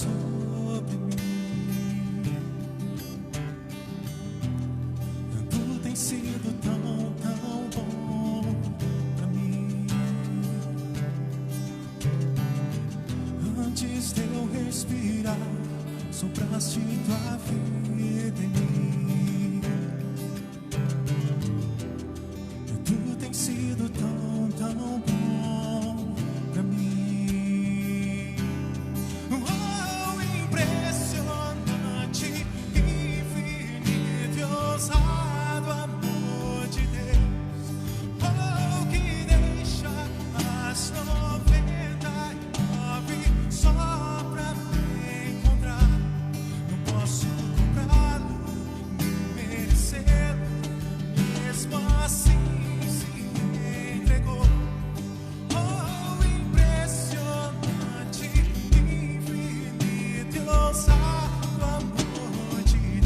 sobre mim. Tu tens sido tão, tão bom pra mim. Antes de eu respirar, sopraste tua vida em mim. Tu tens sido tão, tão bom pra mim. Oh, impressionante, infinito e ousado amor de Deus. Oh, que deixa as 99 só pra me encontrar. Não posso comprá-lo, nem merecê-lo, mesmo assim se entregou. Oh, impressionante, infinito e ousado amor de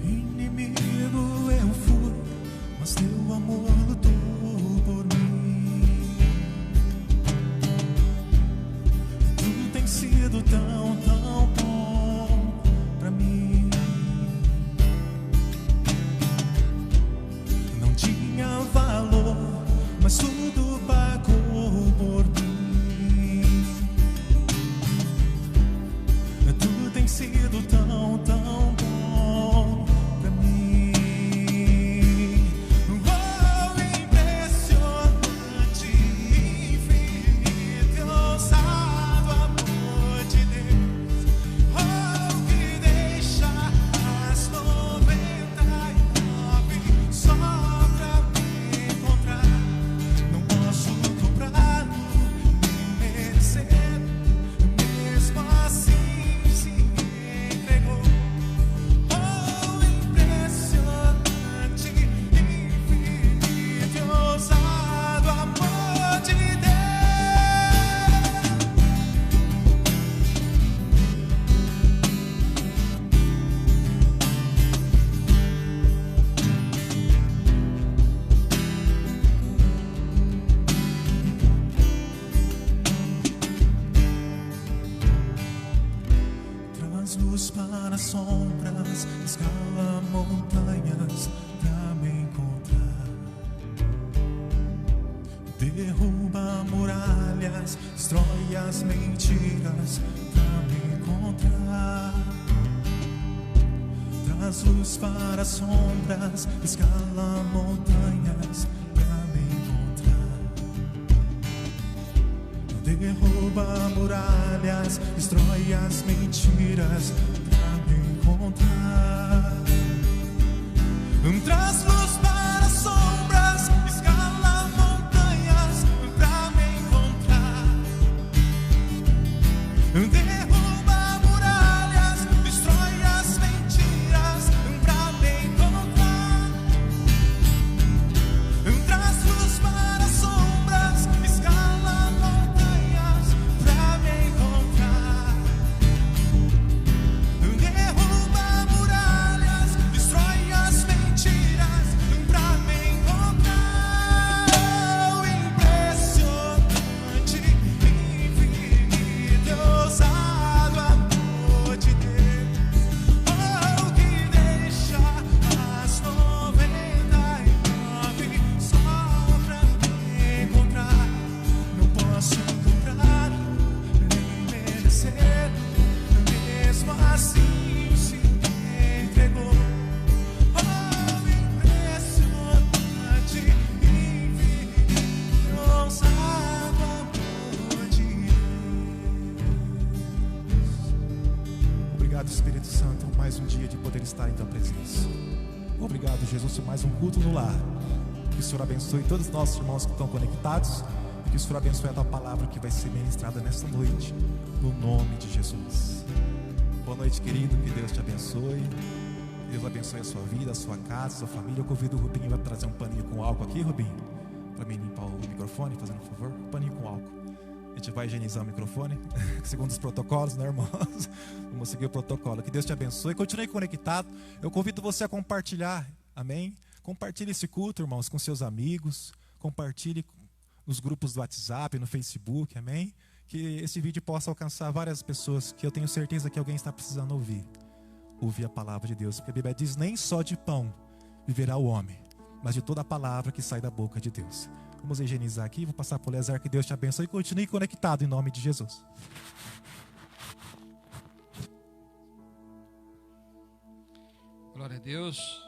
inimigo eu fui, mas teu amor lutou por mim. Tu tens sido tão, tão bom pra mim. Não tinha valor, mas tudo pagou por mim. Tu tens sido tão, tão bom pra mim. Oh, impressionante, infinito e ousado amor de Deus. Oh, que deixa as 99 só pra me encontrar. Não posso comprá-lo, nem merecê-lo, mesmo assim se entregou. Oh, impressionante, infinito e ousado amor de Deus. Traz luz para as sombras, escala montanhas pra me encontrar. Derruba muralhas, destrói as mentiras pra me encontrar. Traz luz para as sombras, escala montanhas pra me encontrar. Derruba muralhas, destrói as mentiras pra me encontrar. Traz luz para as sombras, escala montanhas pra me encontrar. Derruba muralhas, destrói as mentiras pra me encontrar. Traz luz para as sombras, escala montanhas pra me encontrar. Derruba muralhas, destrói as mentiras pra me encontrar. Oh, impressionante, infinito e ousado amor de Deus. Oh, que deixa as 99 só pra me encontrar. Não posso comprá-lo, nem merecê-lo, mesmo assim se entregou. Oh, impressionante, infinito e ousado amor de Deus. Obrigado, Espírito Santo, por mais um dia de poder estar em tua presença. Obrigado, Jesus, por mais um culto no lar. Que o Senhor abençoe todos os nossos irmãos que estão conectados. E que o Senhor abençoe a tua palavra que vai ser ministrada nesta noite, no nome de Jesus. Boa noite, querido, que Deus te abençoe. Que Deus abençoe a sua vida, a sua casa, a sua família. Eu convido o Rubinho a trazer um paninho com álcool aqui, Rubinho, para mim limpar o microfone, fazendo um favor. Um paninho com álcool. gente vai higienizar o microfone, segundo os protocolos, né, irmãos? Vamos seguir o protocolo. Que Deus te abençoe. Continue conectado. Eu convido você a compartilhar, amém? Compartilhe esse culto, irmãos, com seus amigos. Compartilhe nos grupos do WhatsApp, no Facebook, amém? Que esse vídeo possa alcançar várias pessoas, que eu tenho certeza que alguém está precisando ouvir a palavra de Deus. Porque a Bíblia diz: nem só de pão viverá o homem, mas de toda a palavra que sai da boca de Deus. Vamos higienizar aqui, vou passar para o Eleazar. Que Deus te abençoe e continue conectado em nome de Jesus. Glória a Deus.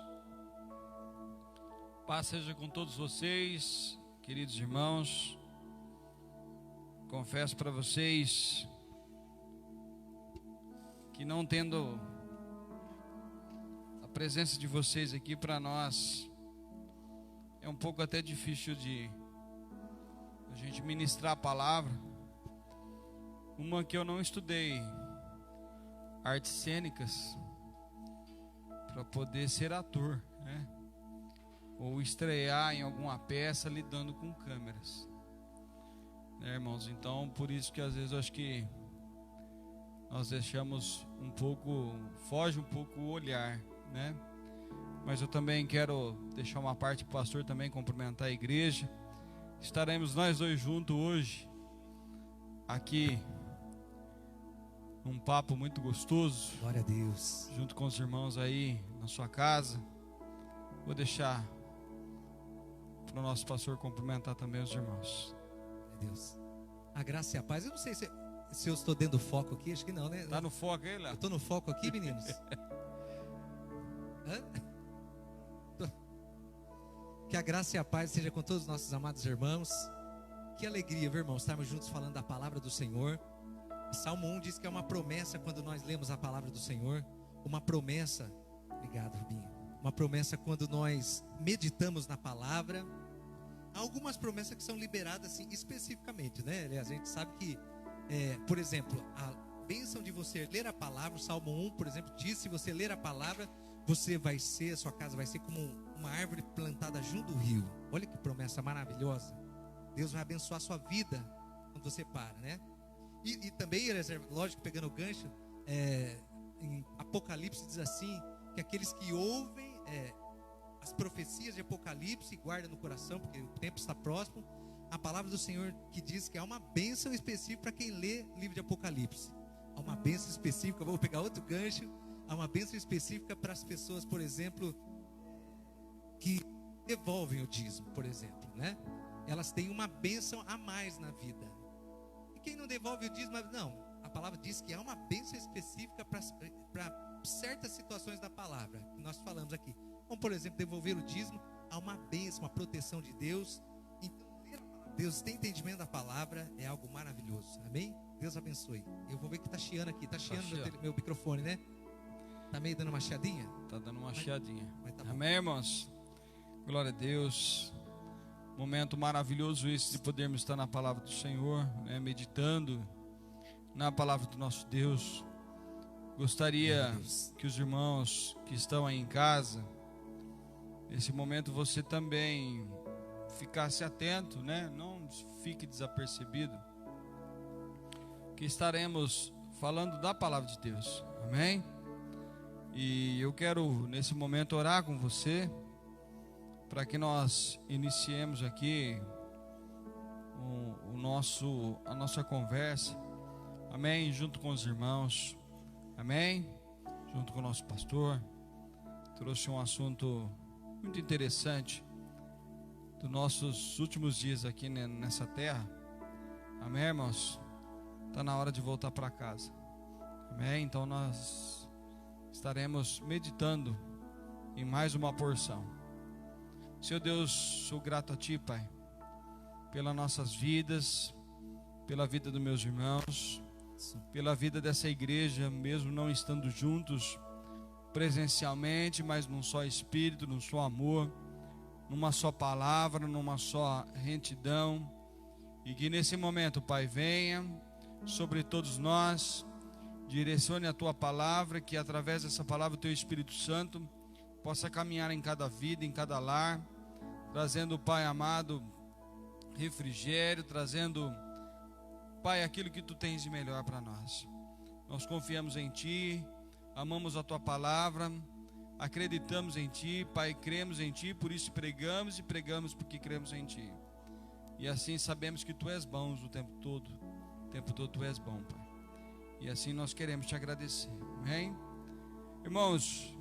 Paz seja com todos vocês, queridos irmãos. Confesso para vocês que, não tendo a presença de vocês aqui, para nós é um pouco até difícil de a gente ministrar a palavra. Uma que eu não estudei artes cênicas para poder ser ator, né? Ou estrear em alguma peça lidando com câmeras, né, irmãos? Então, por isso que às vezes eu acho que nós deixamos um pouco, foge um pouco o olhar, né? Mas eu também quero deixar uma parte para o pastor também cumprimentar a igreja. Estaremos nós dois juntos hoje aqui, um papo muito gostoso. Glória a Deus. Junto com os irmãos aí na sua casa. Vou deixar para o nosso pastor cumprimentar também os irmãos. Glória a Deus. A graça e a paz. Eu não sei se eu estou dentro do foco aqui. Acho que não, né? Tá no foco aí, Léo? Eu estou no foco aqui, meninos. Hã? Que a graça e a paz seja com todos os nossos amados irmãos. Que alegria, viu, irmãos, estarmos juntos falando da palavra do Senhor. Salmo 1 diz que é uma promessa quando nós lemos a palavra do Senhor. Uma promessa. Obrigado, Rubinho. Uma promessa quando nós meditamos na palavra. Há algumas promessas que são liberadas assim, especificamente, né? A gente sabe que, por exemplo, a bênção de você ler a palavra, o Salmo 1, por exemplo, diz: se você ler a palavra, você vai ser, a sua casa vai ser como uma árvore plantada junto do rio. Olha que promessa maravilhosa. Deus vai abençoar a sua vida quando você para, né? E também, lógico, pegando o gancho, em Apocalipse diz assim, que aqueles que ouvem as profecias de Apocalipse e guardam no coração, porque o tempo está próximo, a palavra do Senhor que diz que há uma bênção específica para quem lê o livro de Apocalipse. Há uma bênção específica, vou pegar outro gancho, há uma bênção específica para as pessoas, por exemplo, que devolvem o dízimo, por exemplo, né? Elas têm uma bênção a mais na vida. E quem não devolve o dízimo, não, a palavra diz que há uma bênção específica para certas situações da palavra que nós falamos aqui. Como, por exemplo, devolver o dízimo, há uma bênção, uma proteção de Deus. Então, ler a palavra de Deus, ter entendimento da palavra é algo maravilhoso, amém? Deus abençoe. Eu vou ver que está chiando aqui, está chiando meu microfone, né? Está meio dando uma chiadinha? Está dando uma chiadinha. Mas tá bom. Amém, irmãos? Glória a Deus. Momento maravilhoso esse de podermos estar na palavra do Senhor, né? Meditando na palavra do nosso Deus. Gostaria que os irmãos que estão aí em casa, nesse momento você também ficasse atento, né? Não fique desapercebido, que estaremos falando da palavra de Deus, amém? E eu quero nesse momento orar com você, para que nós iniciemos aqui a nossa conversa, amém? Junto com os irmãos, amém? Junto com o nosso pastor. Trouxe um assunto muito interessante dos nossos últimos dias aqui nessa terra, amém, irmãos? Está na hora de voltar para casa, amém? Então nós estaremos meditando em mais uma porção. Senhor Deus, sou grato a Ti, Pai, pelas nossas vidas, pela vida dos meus irmãos, pela vida dessa igreja, mesmo não estando juntos presencialmente, mas num só espírito, num só amor, numa só palavra, numa só retidão. E que nesse momento, Pai, venha sobre todos nós, direcione a Tua palavra, que através dessa palavra o Teu Espírito Santo possa caminhar em cada vida, em cada lar, trazendo, Pai amado, refrigério, trazendo Pai, aquilo que Tu tens de melhor para nós. Nós confiamos em Ti, amamos a Tua palavra, acreditamos em Ti, Pai, cremos em Ti, por isso pregamos e pregamos porque cremos em Ti. E assim sabemos que Tu és bom o tempo todo Tu és bom, Pai. E assim nós queremos Te agradecer, amém? Irmãos,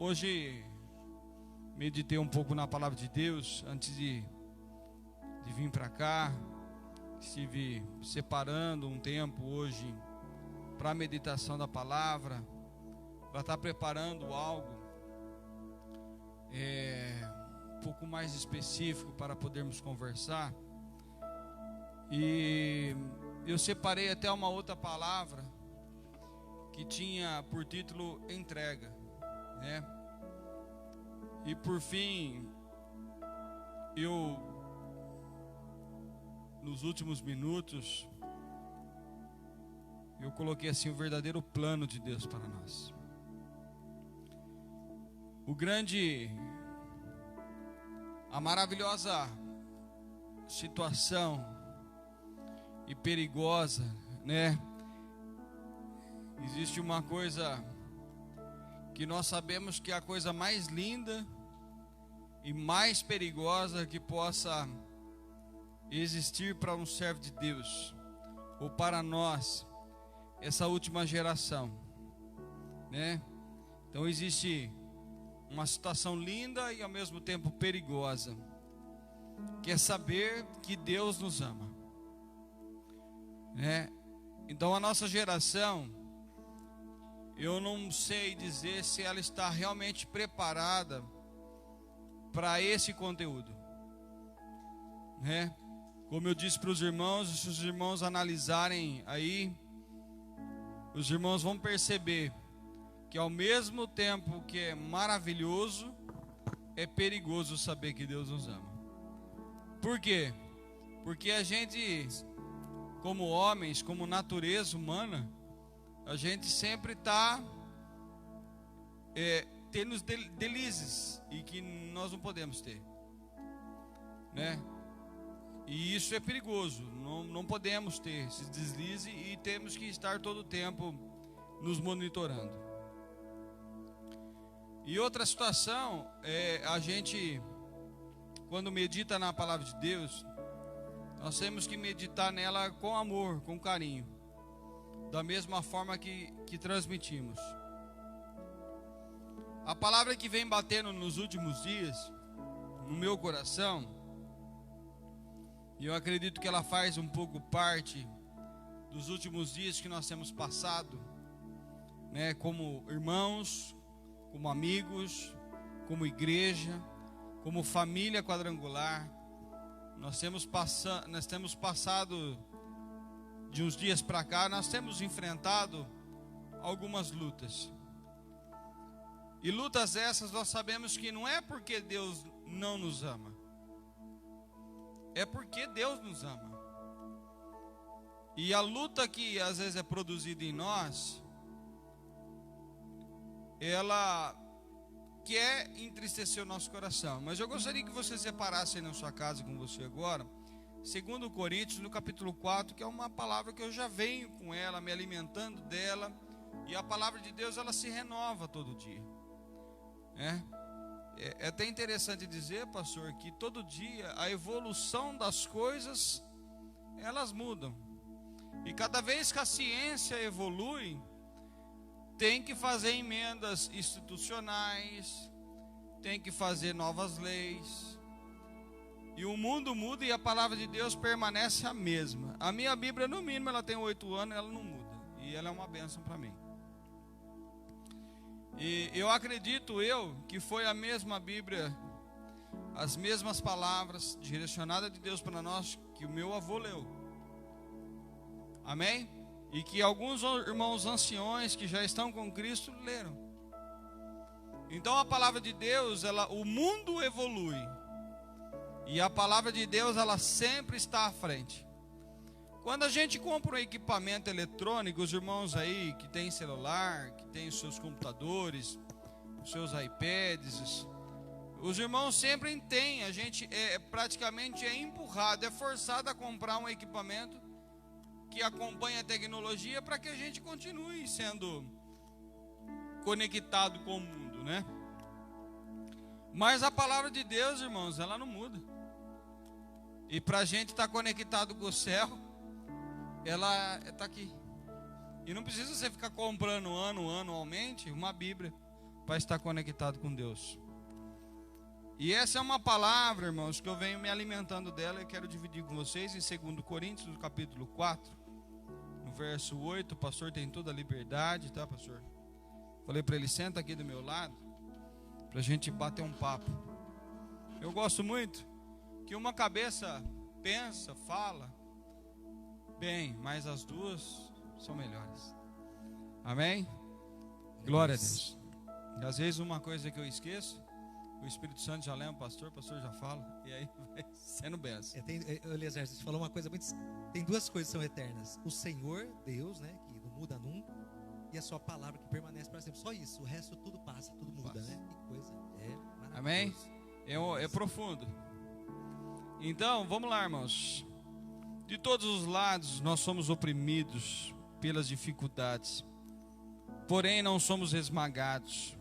hoje meditei um pouco na palavra de Deus antes de vir para cá. Estive separando um tempo hoje para a meditação da palavra, para estar preparando algo um pouco mais específico para podermos conversar. E eu separei até uma outra palavra que tinha por título entrega, né? E por fim, nos últimos minutos, eu coloquei assim: o verdadeiro plano de Deus para nós. A maravilhosa situação e perigosa, né? Existe uma coisa que nós sabemos que é a coisa mais linda e mais perigosa que possa existir para um servo de Deus, ou para nós, essa última geração, né? Então existe uma situação linda e ao mesmo tempo perigosa, que é saber que Deus nos ama, né? Então a nossa geração, eu não sei dizer se ela está realmente preparada para esse conteúdo, né? Como eu disse para os irmãos, se os irmãos analisarem aí, os irmãos vão perceber que ao mesmo tempo que é maravilhoso, é perigoso saber que Deus nos ama. Por quê? Porque a gente, como homens, como natureza humana, a gente sempre está tendo os delícias e que nós não podemos ter, né? E isso é perigoso, não podemos ter esses deslizes e temos que estar todo o tempo nos monitorando. E outra situação é a gente, quando medita na palavra de Deus, nós temos que meditar nela com amor, com carinho, da mesma forma que transmitimos. A palavra que vem batendo nos últimos dias no meu coração, e eu acredito que ela faz um pouco parte dos últimos dias que nós temos passado, né, como irmãos, como amigos, como igreja, como família quadrangular. Nós temos passado de uns dias para cá, nós temos enfrentado algumas lutas. E lutas essas nós sabemos que não é porque Deus não nos ama, é porque Deus nos ama. E a luta que às vezes é produzida em nós, ela quer entristecer o nosso coração. Mas eu gostaria que você separasse aí na sua casa com você agora 2 Coríntios, no capítulo 4, que é uma palavra que eu já venho com ela, me alimentando dela. E a palavra de Deus, ela se renova todo dia. É até interessante dizer, pastor, que todo dia a evolução das coisas, elas mudam. E cada vez que a ciência evolui, tem que fazer emendas institucionais, tem que fazer novas leis. E o mundo muda e a palavra de Deus permanece a mesma. A minha Bíblia, no mínimo, ela tem 8 anos, ela não muda. E ela é uma bênção para mim. E eu acredito que foi a mesma Bíblia, as mesmas palavras direcionadas de Deus para nós que o meu avô leu. Amém? E que alguns irmãos anciões que já estão com Cristo leram. Então a palavra de Deus, o mundo evolui. E a palavra de Deus, ela sempre está à frente. Quando a gente compra um equipamento eletrônico, os irmãos aí que tem celular, que tem os seus computadores, os seus iPads, Os irmãos sempre têm, a gente praticamente é empurrado, é forçado a comprar um equipamento que acompanha a tecnologia para que a gente continue sendo conectado com o mundo, né? Mas a palavra de Deus, irmãos, ela não muda. E para a gente estar conectado com o céu, ela está aqui. E não precisa você ficar comprando anualmente uma Bíblia para estar conectado com Deus. E essa é uma palavra, irmãos, que eu venho me alimentando dela e quero dividir com vocês em 2 Coríntios, no capítulo 4, no verso 8. O pastor tem toda a liberdade, tá, pastor? Falei para ele, senta aqui do meu lado, para a gente bater um papo. Eu gosto muito que uma cabeça pensa, fala bem, mas as duas são melhores. Amém? Glória a Deus. E às vezes uma coisa que eu esqueço, o Espírito Santo já lembra o pastor já fala, e aí vai sendo benção. Eliezer, você falou uma coisa muito... Tem duas coisas que são eternas: o Senhor, Deus, né, que não muda nunca, e a sua palavra que permanece para sempre. Só isso, o resto tudo passa, tudo muda, né? Que coisa, maravilhoso. Amém? É profundo. Então, vamos lá, irmãos. De todos os lados nós somos oprimidos pelas dificuldades, porém não somos esmagados.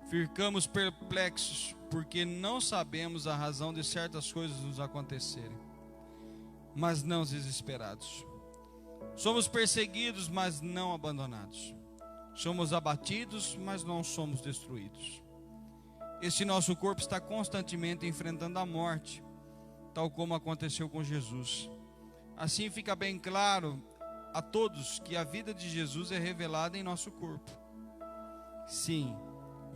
Ficamos perplexos porque não sabemos a razão de certas coisas nos acontecerem, mas não desesperados. Somos perseguidos, mas não abandonados. Somos abatidos, mas não somos destruídos. Este nosso corpo está constantemente enfrentando a morte, tal como aconteceu com Jesus. Assim fica bem claro a todos que a vida de Jesus é revelada em nosso corpo. Sim,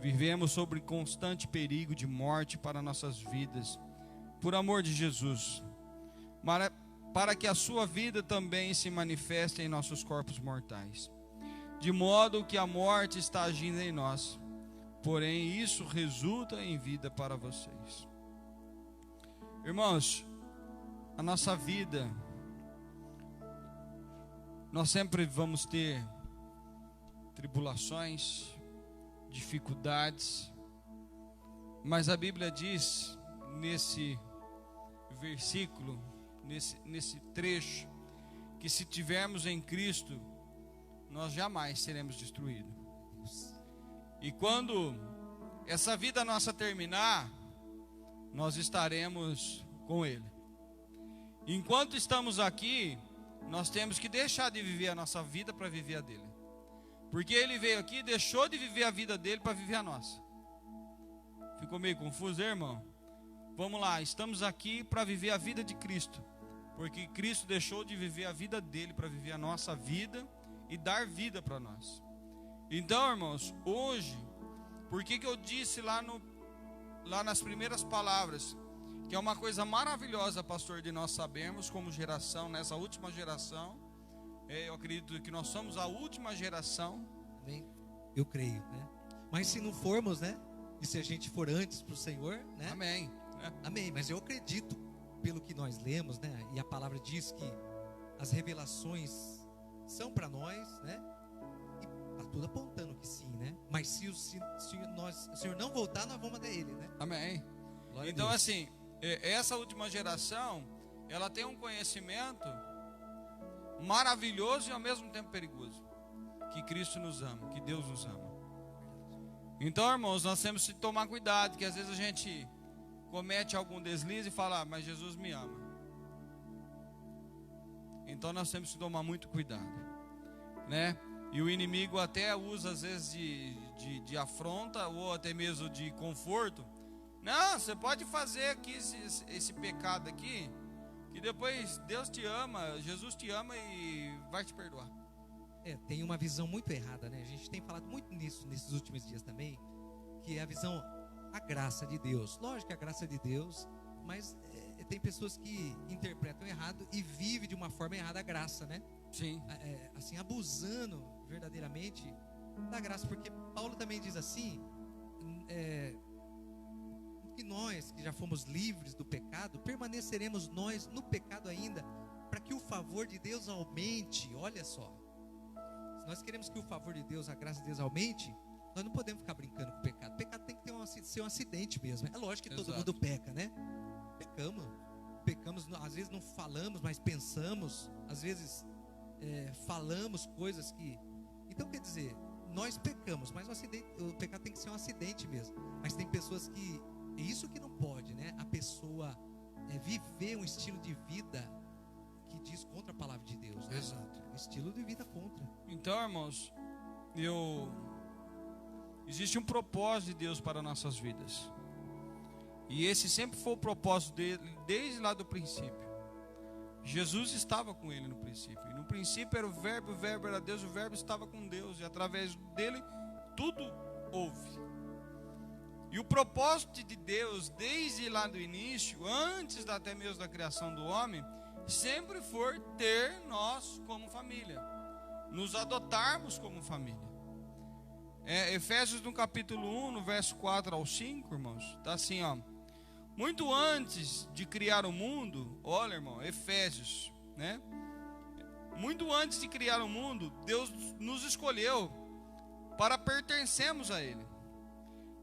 vivemos sob constante perigo de morte para nossas vidas, por amor de Jesus, para que a sua vida também se manifeste em nossos corpos mortais, de modo que a morte está agindo em nós, porém isso resulta em vida para vocês. Irmãos, a nossa vida, nós sempre vamos ter tribulações, dificuldades, mas a Bíblia diz nesse versículo, nesse trecho, que se tivermos em Cristo, nós jamais seremos destruídos. E quando essa vida nossa terminar, nós estaremos com Ele. Enquanto estamos aqui, nós temos que deixar de viver a nossa vida para viver a dele. Porque ele veio aqui e deixou de viver a vida dele para viver a nossa. Ficou meio confuso, irmão? Vamos lá, estamos aqui para viver a vida de Cristo. Porque Cristo deixou de viver a vida dele para viver a nossa vida e dar vida para nós. Então, irmãos, hoje, por que eu disse lá nas primeiras palavras, que é uma coisa maravilhosa, pastor, de nós sabermos como geração, nessa última geração, eu acredito que nós somos a última geração. Amém. Eu creio, né? Mas se não formos, né? E se a gente for antes para o Senhor, né? Amém. Amém. Mas eu acredito, pelo que nós lemos, né? E a palavra diz que as revelações são para nós, né? E tá tudo apontando que sim, né? Mas se o Senhor não voltar, nós vamos até Ele, né? Amém. Glória então, a Deus. assim, essa última geração, ela tem um conhecimento maravilhoso e ao mesmo tempo perigoso, que Cristo nos ama, que Deus nos ama. Então, irmãos, nós temos que tomar cuidado, que às vezes a gente comete algum deslize e fala, mas Jesus me ama. Então nós temos que tomar muito cuidado, né? E o inimigo até usa às vezes de afronta ou até mesmo de conforto. Não, você pode fazer aqui esse pecado aqui, que depois Deus te ama, Jesus te ama e vai te perdoar. Tem uma visão muito errada, né? A gente tem falado muito nisso nesses últimos dias também, que é a visão, a graça de Deus. Lógico que a graça de Deus, mas tem pessoas que interpretam errado e vivem de uma forma errada a graça, né? Sim. Assim, abusando verdadeiramente da graça, porque Paulo também diz assim, que nós que já fomos livres do pecado, permaneceremos nós no pecado ainda, para que o favor de Deus aumente. Olha só, se nós queremos que o favor de Deus, a graça de Deus aumente, nós não podemos ficar brincando com o pecado. O pecado tem que ter ser um acidente mesmo. É lógico que todo Exato. mundo peca, né? Pecamos, às vezes não falamos, mas pensamos, às vezes falamos coisas que... Então, quer dizer, nós pecamos, mas o pecado tem que ser um acidente mesmo. Mas tem pessoas que... É isso que não pode, né? A pessoa viver um estilo de vida que diz contra a palavra de Deus, né? Exato. Estilo de vida contra. Então, irmãos, existe um propósito de Deus para nossas vidas. E esse sempre foi o propósito dele, desde lá do princípio. Jesus estava com ele no princípio. E no princípio era o verbo era Deus, o verbo estava com Deus. E através dele, tudo houve. E o propósito de Deus, desde lá do início, antes até mesmo da criação do homem, sempre foi ter nós como família, nos adotarmos como família. Efésios no capítulo 1, no verso 4 ao 5, irmãos, está assim, ó. Muito antes de criar o mundo, olha, irmão, Efésios, né? Muito antes de criar o mundo, Deus nos escolheu para pertencermos a Ele.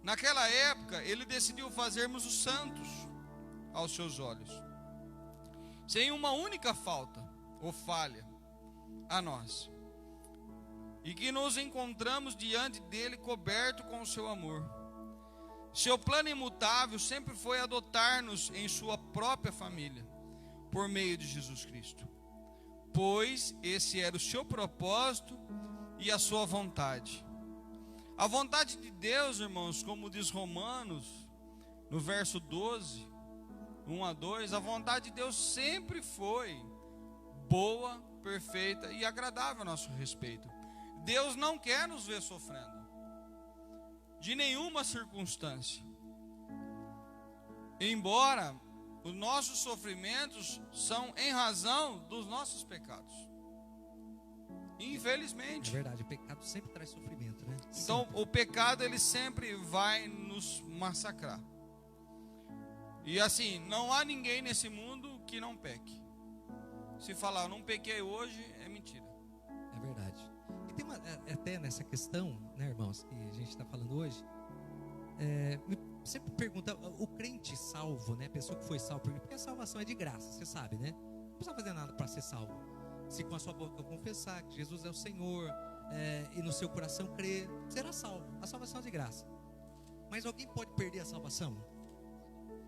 Naquela época, Ele decidiu fazermos os santos aos seus olhos, sem uma única falta ou falha a nós, e que nos encontramos diante dele coberto com o seu amor. Seu plano imutável sempre foi adotar-nos em sua própria família, por meio de Jesus Cristo, pois esse era o seu propósito e a sua vontade. A vontade de Deus, irmãos, como diz Romanos, no verso 12, 1 a 2, a vontade de Deus sempre foi boa, perfeita e agradável a nosso respeito. Deus não quer nos ver sofrendo, de nenhuma circunstância. Embora os nossos sofrimentos são em razão dos nossos pecados. Infelizmente. É verdade, o pecado sempre traz sofrimento, né? Então, o pecado, ele sempre vai nos massacrar. E assim, não há ninguém nesse mundo que não peque. Se falar, eu não pequei hoje, é mentira. É verdade. E tem até nessa questão, né, irmãos, que a gente está falando hoje, sempre pergunta, o crente salvo, né, a pessoa que foi salvo, porque a salvação é de graça, você sabe, né? Não precisa fazer nada para ser salvo. Se com a sua boca confessar que Jesus é o Senhor, e no seu coração crer, será salvo. A salvação é de graça. Mas alguém pode perder a salvação?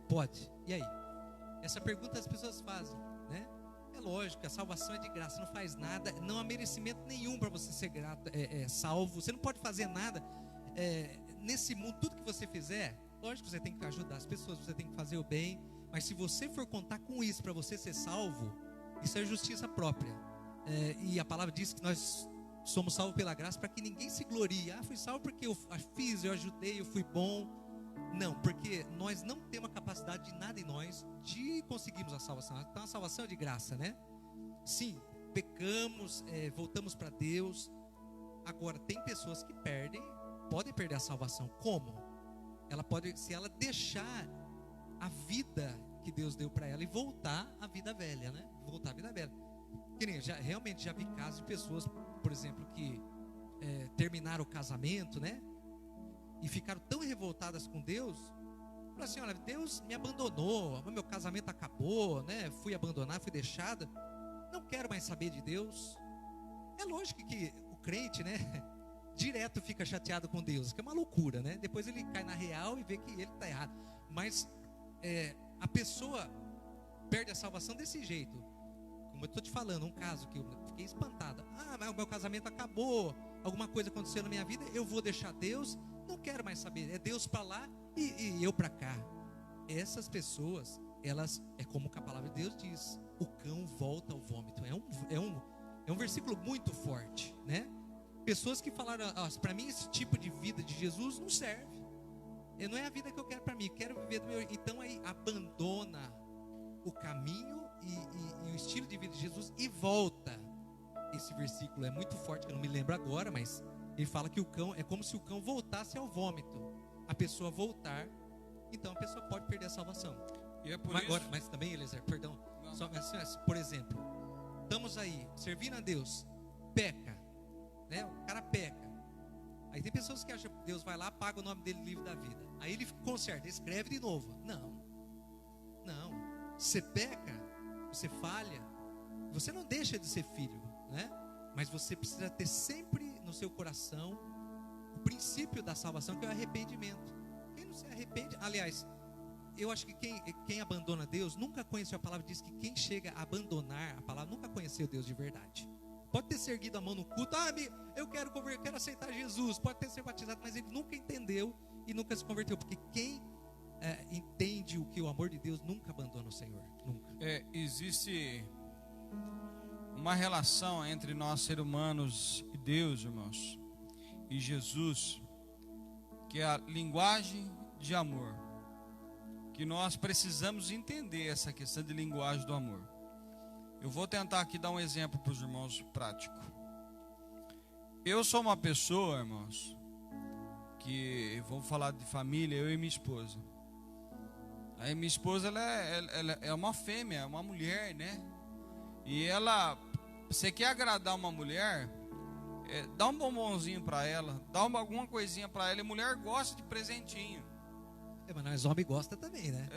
Pode. E aí? Essa pergunta as pessoas fazem, né? É lógico, a salvação é de graça, não faz nada, não há merecimento nenhum para você ser grato, salvo. Você não pode fazer nada nesse mundo. Tudo que você fizer, lógico que você tem que ajudar as pessoas, você tem que fazer o bem, mas se você for contar com isso para você ser salvo, isso é justiça própria. E a palavra diz que nós somos salvos pela graça para que ninguém se glorie. Fui salvo porque eu fiz, eu ajudei, eu fui bom. Não, porque nós não temos a capacidade de nada em nós de conseguirmos a salvação. Então a salvação é de graça, né? Sim, pecamos, voltamos para Deus. Agora, tem pessoas que podem perder a salvação. Como? Ela pode, se ela deixar a vida que Deus deu para ela e voltar à vida velha, né? Voltar à vida velha. Que nem, realmente já vi casos de pessoas, por exemplo, que terminaram o casamento, né? E ficaram tão revoltadas com Deus. Falaram assim, olha, Deus me abandonou, meu casamento acabou, né? Fui abandonada, fui deixada. Não quero mais saber de Deus. É lógico que o crente, né? Direto fica chateado com Deus, que é uma loucura, né? Depois ele cai na real e vê que ele está errado. Mas a pessoa perde a salvação desse jeito. Como eu estou te falando, um caso que eu fiquei espantada. Mas o meu casamento acabou, alguma coisa aconteceu na minha vida, eu vou deixar Deus, não quero mais saber. É Deus para lá e eu para cá. Essas pessoas, elas, é como a palavra de Deus diz, o cão volta ao vômito. É um versículo muito forte, né? Pessoas que falaram, para mim esse tipo de vida de Jesus não serve. Não é a vida que eu quero para mim, quero viver do meu. Então aí abandona o caminho e o estilo de vida de Jesus e volta. Esse versículo é muito forte, que eu não me lembro agora, mas ele fala que o cão, é como se o cão voltasse ao vômito. A pessoa voltar, então a pessoa pode perder a salvação. E é por Mas também, Eliezer, perdão, só, assim, por exemplo, estamos aí, servindo a Deus, peca, né? O cara peca. Aí tem pessoas que acham que Deus vai lá, apaga o nome dele livre da vida. Aí ele conserta, escreve de novo. Não. Você peca, você falha, você não deixa de ser filho, né? Mas você precisa ter sempre no seu coração o princípio da salvação, que é o arrependimento. Quem não se arrepende, aliás, eu acho que quem abandona Deus nunca conheceu a palavra. Diz que quem chega a abandonar a palavra nunca conheceu Deus de verdade. Pode ter erguido a mão no culto, eu quero aceitar Jesus, pode ter sido batizado, mas ele nunca entendeu e nunca se converteu, porque quem entende o que o amor de Deus nunca abandona o Senhor, nunca. Existe uma relação entre nós seres humanos e Deus, irmãos, e Jesus, que é a linguagem de amor, que nós precisamos entender essa questão de linguagem do amor. Eu vou tentar aqui dar um exemplo para os irmãos prático. Eu sou uma pessoa, irmãos, que vamos falar de família, eu e minha esposa. Aí minha esposa, ela é uma fêmea, é uma mulher, né? E ela, você quer agradar uma mulher, dá um bombonzinho para ela, dá alguma coisinha para ela. E mulher gosta de presentinho. Mas nós homens gosta também, né?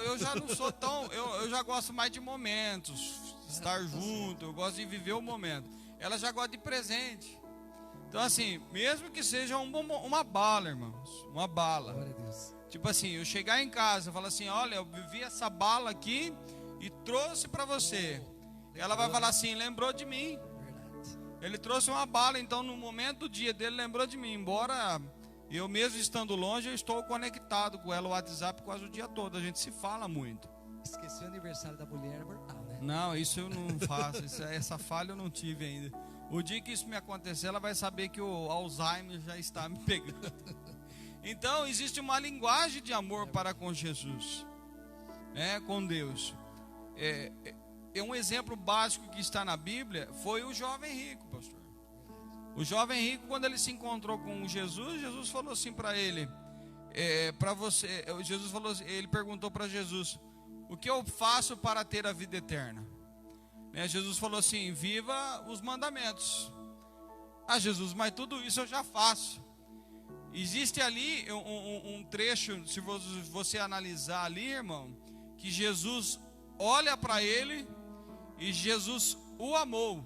Eu já não sou tão, eu já gosto mais de momentos, estar junto, eu gosto de viver o momento. Ela já gosta de presente. Então assim, mesmo que seja uma bala, irmãos, uma bala. Glória a Deus. Tipo assim, eu chegar em casa, eu falo assim, olha, eu vivi essa bala aqui e trouxe para você. Ela vai falar assim, lembrou de mim. Verdade. Ele trouxe uma bala, então no momento do dia dele lembrou de mim. Embora eu mesmo estando longe, eu estou conectado com ela no WhatsApp quase o dia todo. A gente se fala muito. Esqueci o aniversário da mulher, é mortal, né? Não, isso eu não faço. Essa falha eu não tive ainda. O dia que isso me acontecer, ela vai saber que o Alzheimer já está me pegando. Então, existe uma linguagem de amor para com Jesus, com Deus. Um exemplo básico que está na Bíblia foi o jovem rico, pastor. O jovem rico, quando ele se encontrou com Jesus, Jesus falou assim para ele, ele perguntou para Jesus, o que eu faço para ter a vida eterna? Jesus falou assim, viva os mandamentos. Jesus, mas tudo isso eu já faço. Existe ali um trecho, se você analisar ali, irmão, que Jesus olha para ele e Jesus o amou.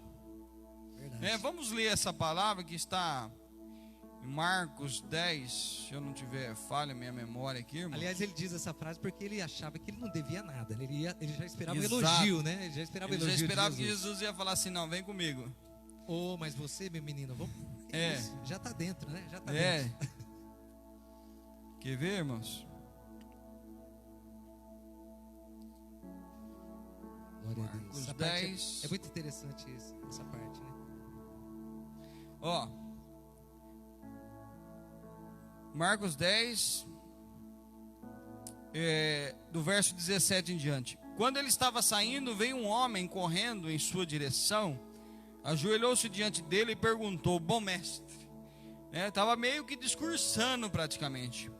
Vamos ler essa palavra que está em Marcos 10, se eu não tiver falha minha memória aqui, irmão. Aliás, ele diz essa frase porque ele achava que ele não devia nada, né? Ele já esperava Exato. um elogio, né? Ele já esperava Ele elogio já esperava de que Jesus. Jesus ia falar assim, não, vem comigo. Mas você, meu menino, vamos... Isso, já está dentro, né? Já está dentro. Quer ver, irmãos? Glória a Deus. Marcos Essa parte 10. é muito interessante essa parte, né? Marcos 10, do verso 17 em diante. Quando ele estava saindo, veio um homem correndo em sua direção, ajoelhou-se diante dele e perguntou, bom mestre, estava meio que discursando praticamente,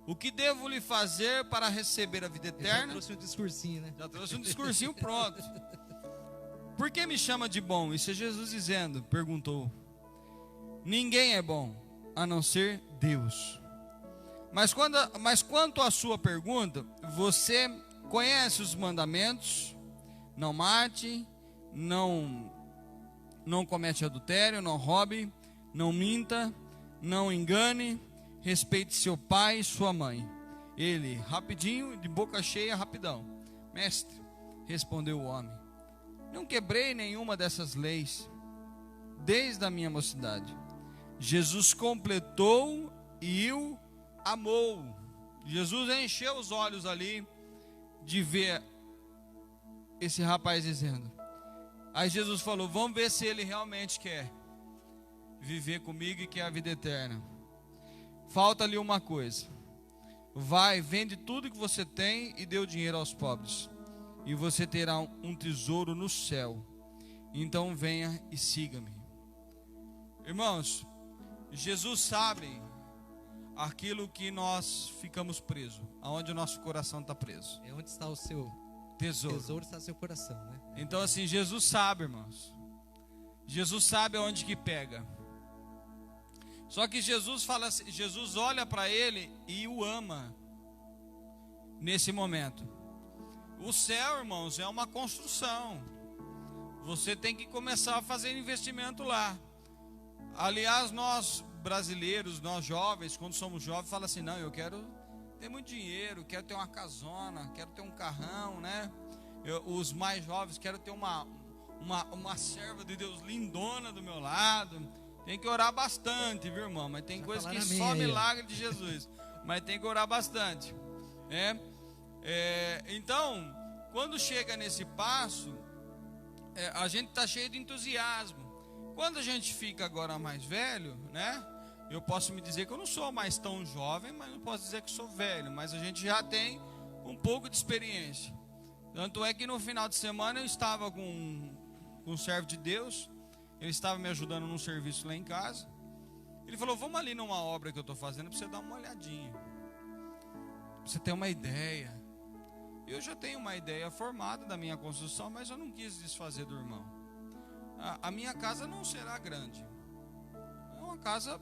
o que devo lhe fazer para receber a vida eterna? Já trouxe um discursinho, né? Já trouxe um discursinho pronto. Por que me chama de bom? Isso é Jesus dizendo, perguntou. Ninguém é bom, a não ser Deus. Mas quanto à sua pergunta, você conhece os mandamentos? Não mate, não comete adultério, não roube, não minta, não engane, respeite seu pai e sua mãe. Ele, rapidinho, de boca cheia, rapidão. Mestre, respondeu o homem, não quebrei nenhuma dessas leis, desde a minha mocidade. Jesus completou e o amou. Jesus encheu os olhos ali de ver esse rapaz dizendo. Aí Jesus falou, vamos ver se ele realmente quer viver comigo e quer a vida eterna. Falta ali uma coisa. Vai, vende tudo que você tem e dê o dinheiro aos pobres, e você terá um tesouro no céu. Então venha e siga-me. Irmãos, Jesus sabe aquilo que nós ficamos presos, aonde o nosso coração está preso. É onde está o seu tesouro está o seu coração, né? Então assim, Jesus sabe, irmãos. Jesus sabe aonde que pega. Só que Jesus fala assim, Jesus olha para ele e o ama nesse momento. O céu, irmãos, é uma construção. Você tem que começar a fazer investimento lá. Aliás, nós brasileiros, nós jovens, quando somos jovens, fala assim: não, eu quero ter muito dinheiro, quero ter uma casona, quero ter um carrão, né? Os mais jovens, quero ter uma serva de Deus lindona do meu lado. Tem que orar bastante, viu, irmão? Mas tem coisa que só milagre de Jesus. Mas tem que orar bastante, né? Então, quando chega nesse passo, a gente está cheio de entusiasmo. Quando a gente fica agora mais velho, né? Eu posso me dizer que eu não sou mais tão jovem, mas não posso dizer que sou velho. Mas a gente já tem um pouco de experiência. Tanto é que no final de semana eu estava com um servo de Deus. Ele estava me ajudando num serviço lá em casa. Ele falou: vamos ali numa obra que eu estou fazendo para você dar uma olhadinha, para você ter uma ideia. Eu já tenho uma ideia formada da minha construção, mas eu não quis desfazer do irmão. A minha casa não será grande. É uma casa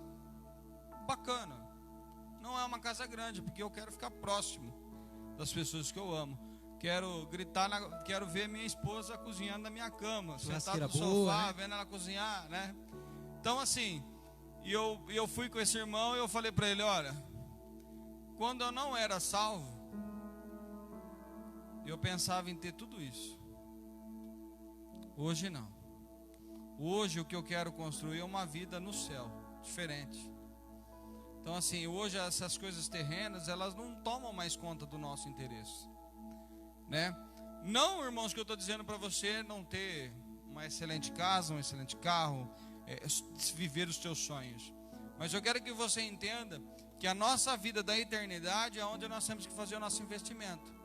bacana. Não é uma casa grande, porque eu quero ficar próximo das pessoas que eu amo. Quero gritar, quero ver minha esposa cozinhando na minha cama, sentado no sofá, né? Vendo ela cozinhar, né? Então assim, eu fui com esse irmão e eu falei para ele: olha, quando eu não era salvo, eu pensava em ter tudo isso. Hoje não. Hoje o que eu quero construir é uma vida no céu, diferente. Então assim, hoje essas coisas terrenas, elas não tomam mais conta do nosso interesse, né? Não, irmãos, que eu estou dizendo para você não ter uma excelente casa, um excelente carro, viver os seus sonhos. Mas eu quero que você entenda que a nossa vida da eternidade é onde nós temos que fazer o nosso investimento.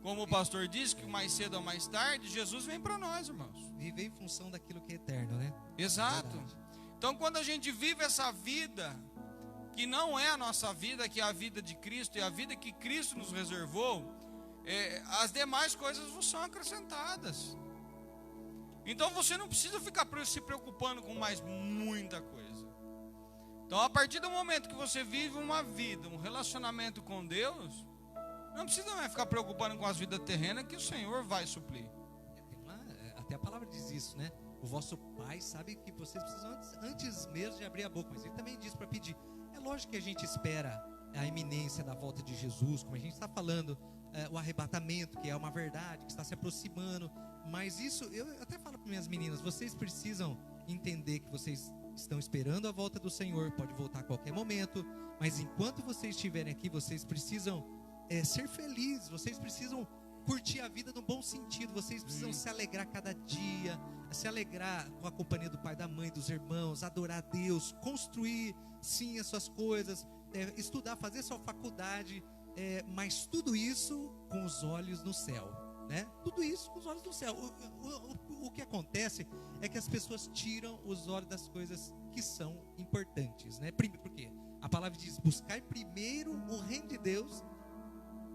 Como o pastor disse, que mais cedo ou mais tarde, Jesus vem para nós, irmãos. Viver em função daquilo que é eterno, né? Exato. Então, quando a gente vive essa vida, que não é a nossa vida, que é a vida de Cristo, é a vida que Cristo nos reservou, as demais coisas vos são acrescentadas. Então, você não precisa ficar se preocupando com mais muita coisa. Então, a partir do momento que você vive uma vida, um relacionamento com Deus, não precisa mais ficar preocupando com as vidas terrenas, que o Senhor vai suprir. Até a palavra diz isso, né? O vosso Pai sabe que vocês precisam antes mesmo de abrir a boca. Mas Ele também diz para pedir. É lógico que a gente espera a iminência da volta de Jesus, como a gente está falando, o arrebatamento, que é uma verdade, que está se aproximando. Mas isso, eu até falo para minhas meninas, vocês precisam entender que vocês estão esperando a volta do Senhor. Pode voltar a qualquer momento. Mas enquanto vocês estiverem aqui, vocês precisam ser felizes, vocês precisam curtir a vida no bom sentido, vocês precisam se alegrar cada dia, se alegrar com a companhia do pai, da mãe, dos irmãos, adorar a Deus, construir sim as suas coisas, estudar, fazer sua faculdade, mas tudo isso com os olhos no céu, né? Tudo isso com os olhos no céu. O que acontece é que as pessoas tiram os olhos das coisas que são importantes, né? Por quê? A palavra diz: buscai primeiro o reino de Deus,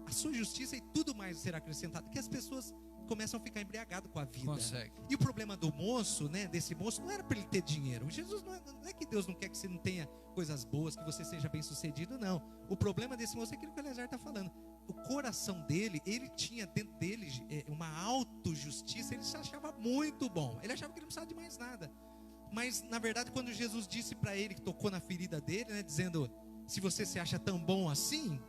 a sua justiça, e tudo mais será acrescentado. Que as pessoas começam a ficar embriagadas com a vida. Consegue. E o problema do moço, né, desse moço, não era para ele ter dinheiro. Jesus não é que Deus não quer que você não tenha coisas boas, que você seja bem sucedido, não. O problema desse moço é aquilo que o Eliezer está falando. O coração dele, ele tinha dentro dele uma autojustiça. Ele se achava muito bom. Ele achava que ele não precisava de mais nada. Mas na verdade, quando Jesus disse para ele, que tocou na ferida dele, né, dizendo: se você se acha tão bom assim,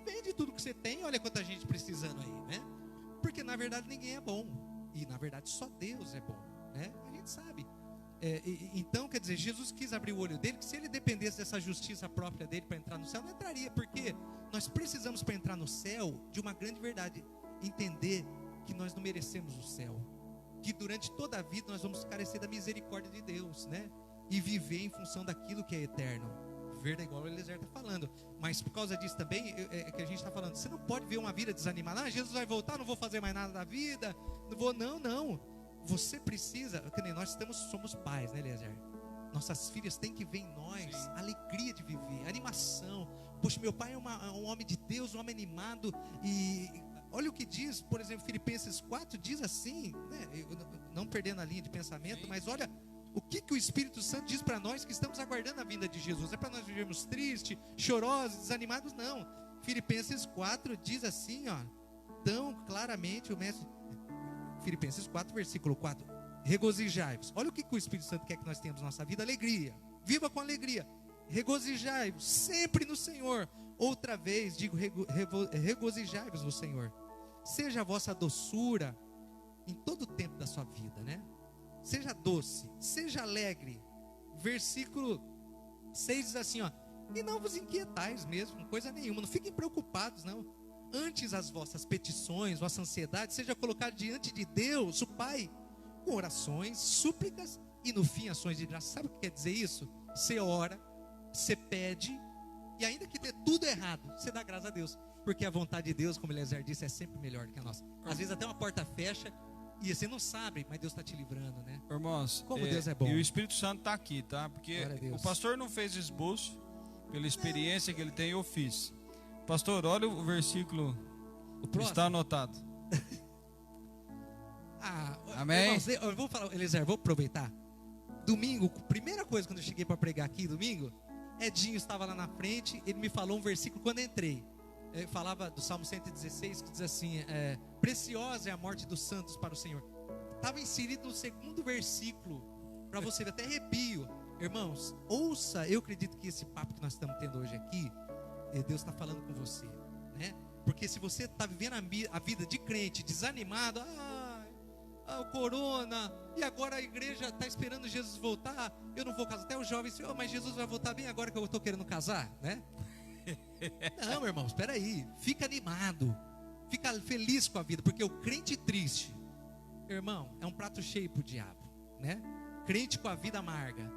vende tudo que você tem, olha quanta gente precisando aí, né? Porque na verdade ninguém é bom. E na verdade só Deus é bom, né? A gente sabe. Então, quer dizer, Jesus quis abrir o olho dele, que se ele dependesse dessa justiça própria dele para entrar no céu, não entraria. Porque nós precisamos, para entrar no céu, de uma grande verdade: entender que nós não merecemos o céu, que durante toda a vida nós vamos carecer da misericórdia de Deus, né? E viver em função daquilo que é eterno. Verde igual o Eliezer está falando. Mas por causa disso também, que a gente está falando, você não pode ver uma vida desanimada. Jesus vai voltar, não vou fazer mais nada da vida, não. Você precisa, que nem nós somos pais, né, Eliezer? Nossas filhas têm que ver em nós alegria de viver, animação. Poxa, meu pai é um homem de Deus, um homem animado. E olha o que diz, por exemplo, Filipenses 4 diz assim, né? Não perdendo a linha de pensamento, mas olha O que o Espírito Santo diz para nós que estamos aguardando a vinda de Jesus? É para nós vivermos tristes, chorosos, desanimados? Não. Filipenses 4 diz assim, ó, tão claramente o mestre. Filipenses 4, versículo 4. Regozijai-vos. Olha o que o Espírito Santo quer que nós tenhamos na nossa vida: alegria. Viva com alegria. Regozijai-vos sempre no Senhor. Outra vez digo, regozijai-vos no Senhor. Seja a vossa doçura em todo o tempo da sua vida, né? Seja doce, seja alegre. Versículo 6 diz assim, ó: e não vos inquietais mesmo, coisa nenhuma, não fiquem preocupados, não. Antes as vossas petições, vossa ansiedade, seja colocada diante de Deus, o Pai, com orações, súplicas e no fim ações de graça. Sabe o que quer dizer isso? Você ora, você pede, e ainda que dê tudo errado, você dá graças a Deus, porque a vontade de Deus, como Eliezer disse, é sempre melhor que a nossa. Às vezes até uma porta fecha e você não sabe, mas Deus está te livrando, né? Irmãos, Como Deus é bom. E o Espírito Santo está aqui, tá? Porque o pastor não fez esboço, pela experiência que ele tem, eu fiz. Pastor, olha o versículo que está anotado. Amém? Irmãos, eu vou falar, Eliezer, vou aproveitar. Domingo, primeira coisa quando eu cheguei para pregar aqui, domingo, Edinho estava lá na frente, ele me falou um versículo quando eu entrei. Ele falava do Salmo 116, que diz assim, preciosa é a morte dos santos para o Senhor. Estava inserido no segundo versículo, para você ver, até arrepio. Irmãos, ouça, eu acredito que esse papo que nós estamos tendo hoje aqui, Deus está falando com você, né? Porque se você está vivendo a vida de crente, desanimado, o corona, e agora a igreja está esperando Jesus voltar, eu não vou casar. Até os jovens, mas Jesus vai voltar bem agora que eu estou querendo casar, né? Não, irmãos, espera aí, fica animado, fica feliz com a vida, porque o crente triste, irmão, é um prato cheio para o diabo, né? Crente com a vida amarga,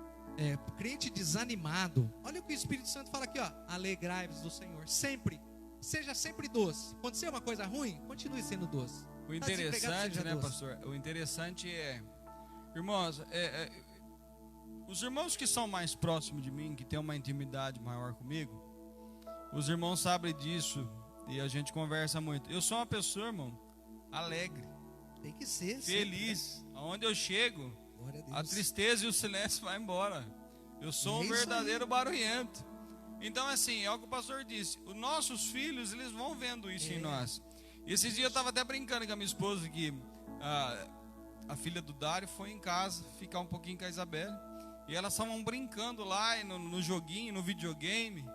crente desanimado, olha o que o Espírito Santo fala aqui, ó: alegrai-vos do Senhor, sempre, seja sempre doce. Acontecer uma coisa ruim, continue sendo doce. O interessante, né, pastor? O interessante é, irmãos, os irmãos que são mais próximos de mim, que têm uma intimidade maior comigo, os irmãos sabem disso e a gente conversa muito. Eu sou uma pessoa, irmão, alegre, tem que ser feliz. Sempre, né? Aonde eu chego, a tristeza e o silêncio vai embora. Eu sou um verdadeiro barulhento. Então, assim, é o que o pastor disse. Os nossos filhos, eles vão vendo isso em nós. E esses dias eu estava até brincando com a minha esposa que a filha do Dário foi em casa ficar um pouquinho com a Isabela. E elas estavam brincando lá no joguinho, no videogame.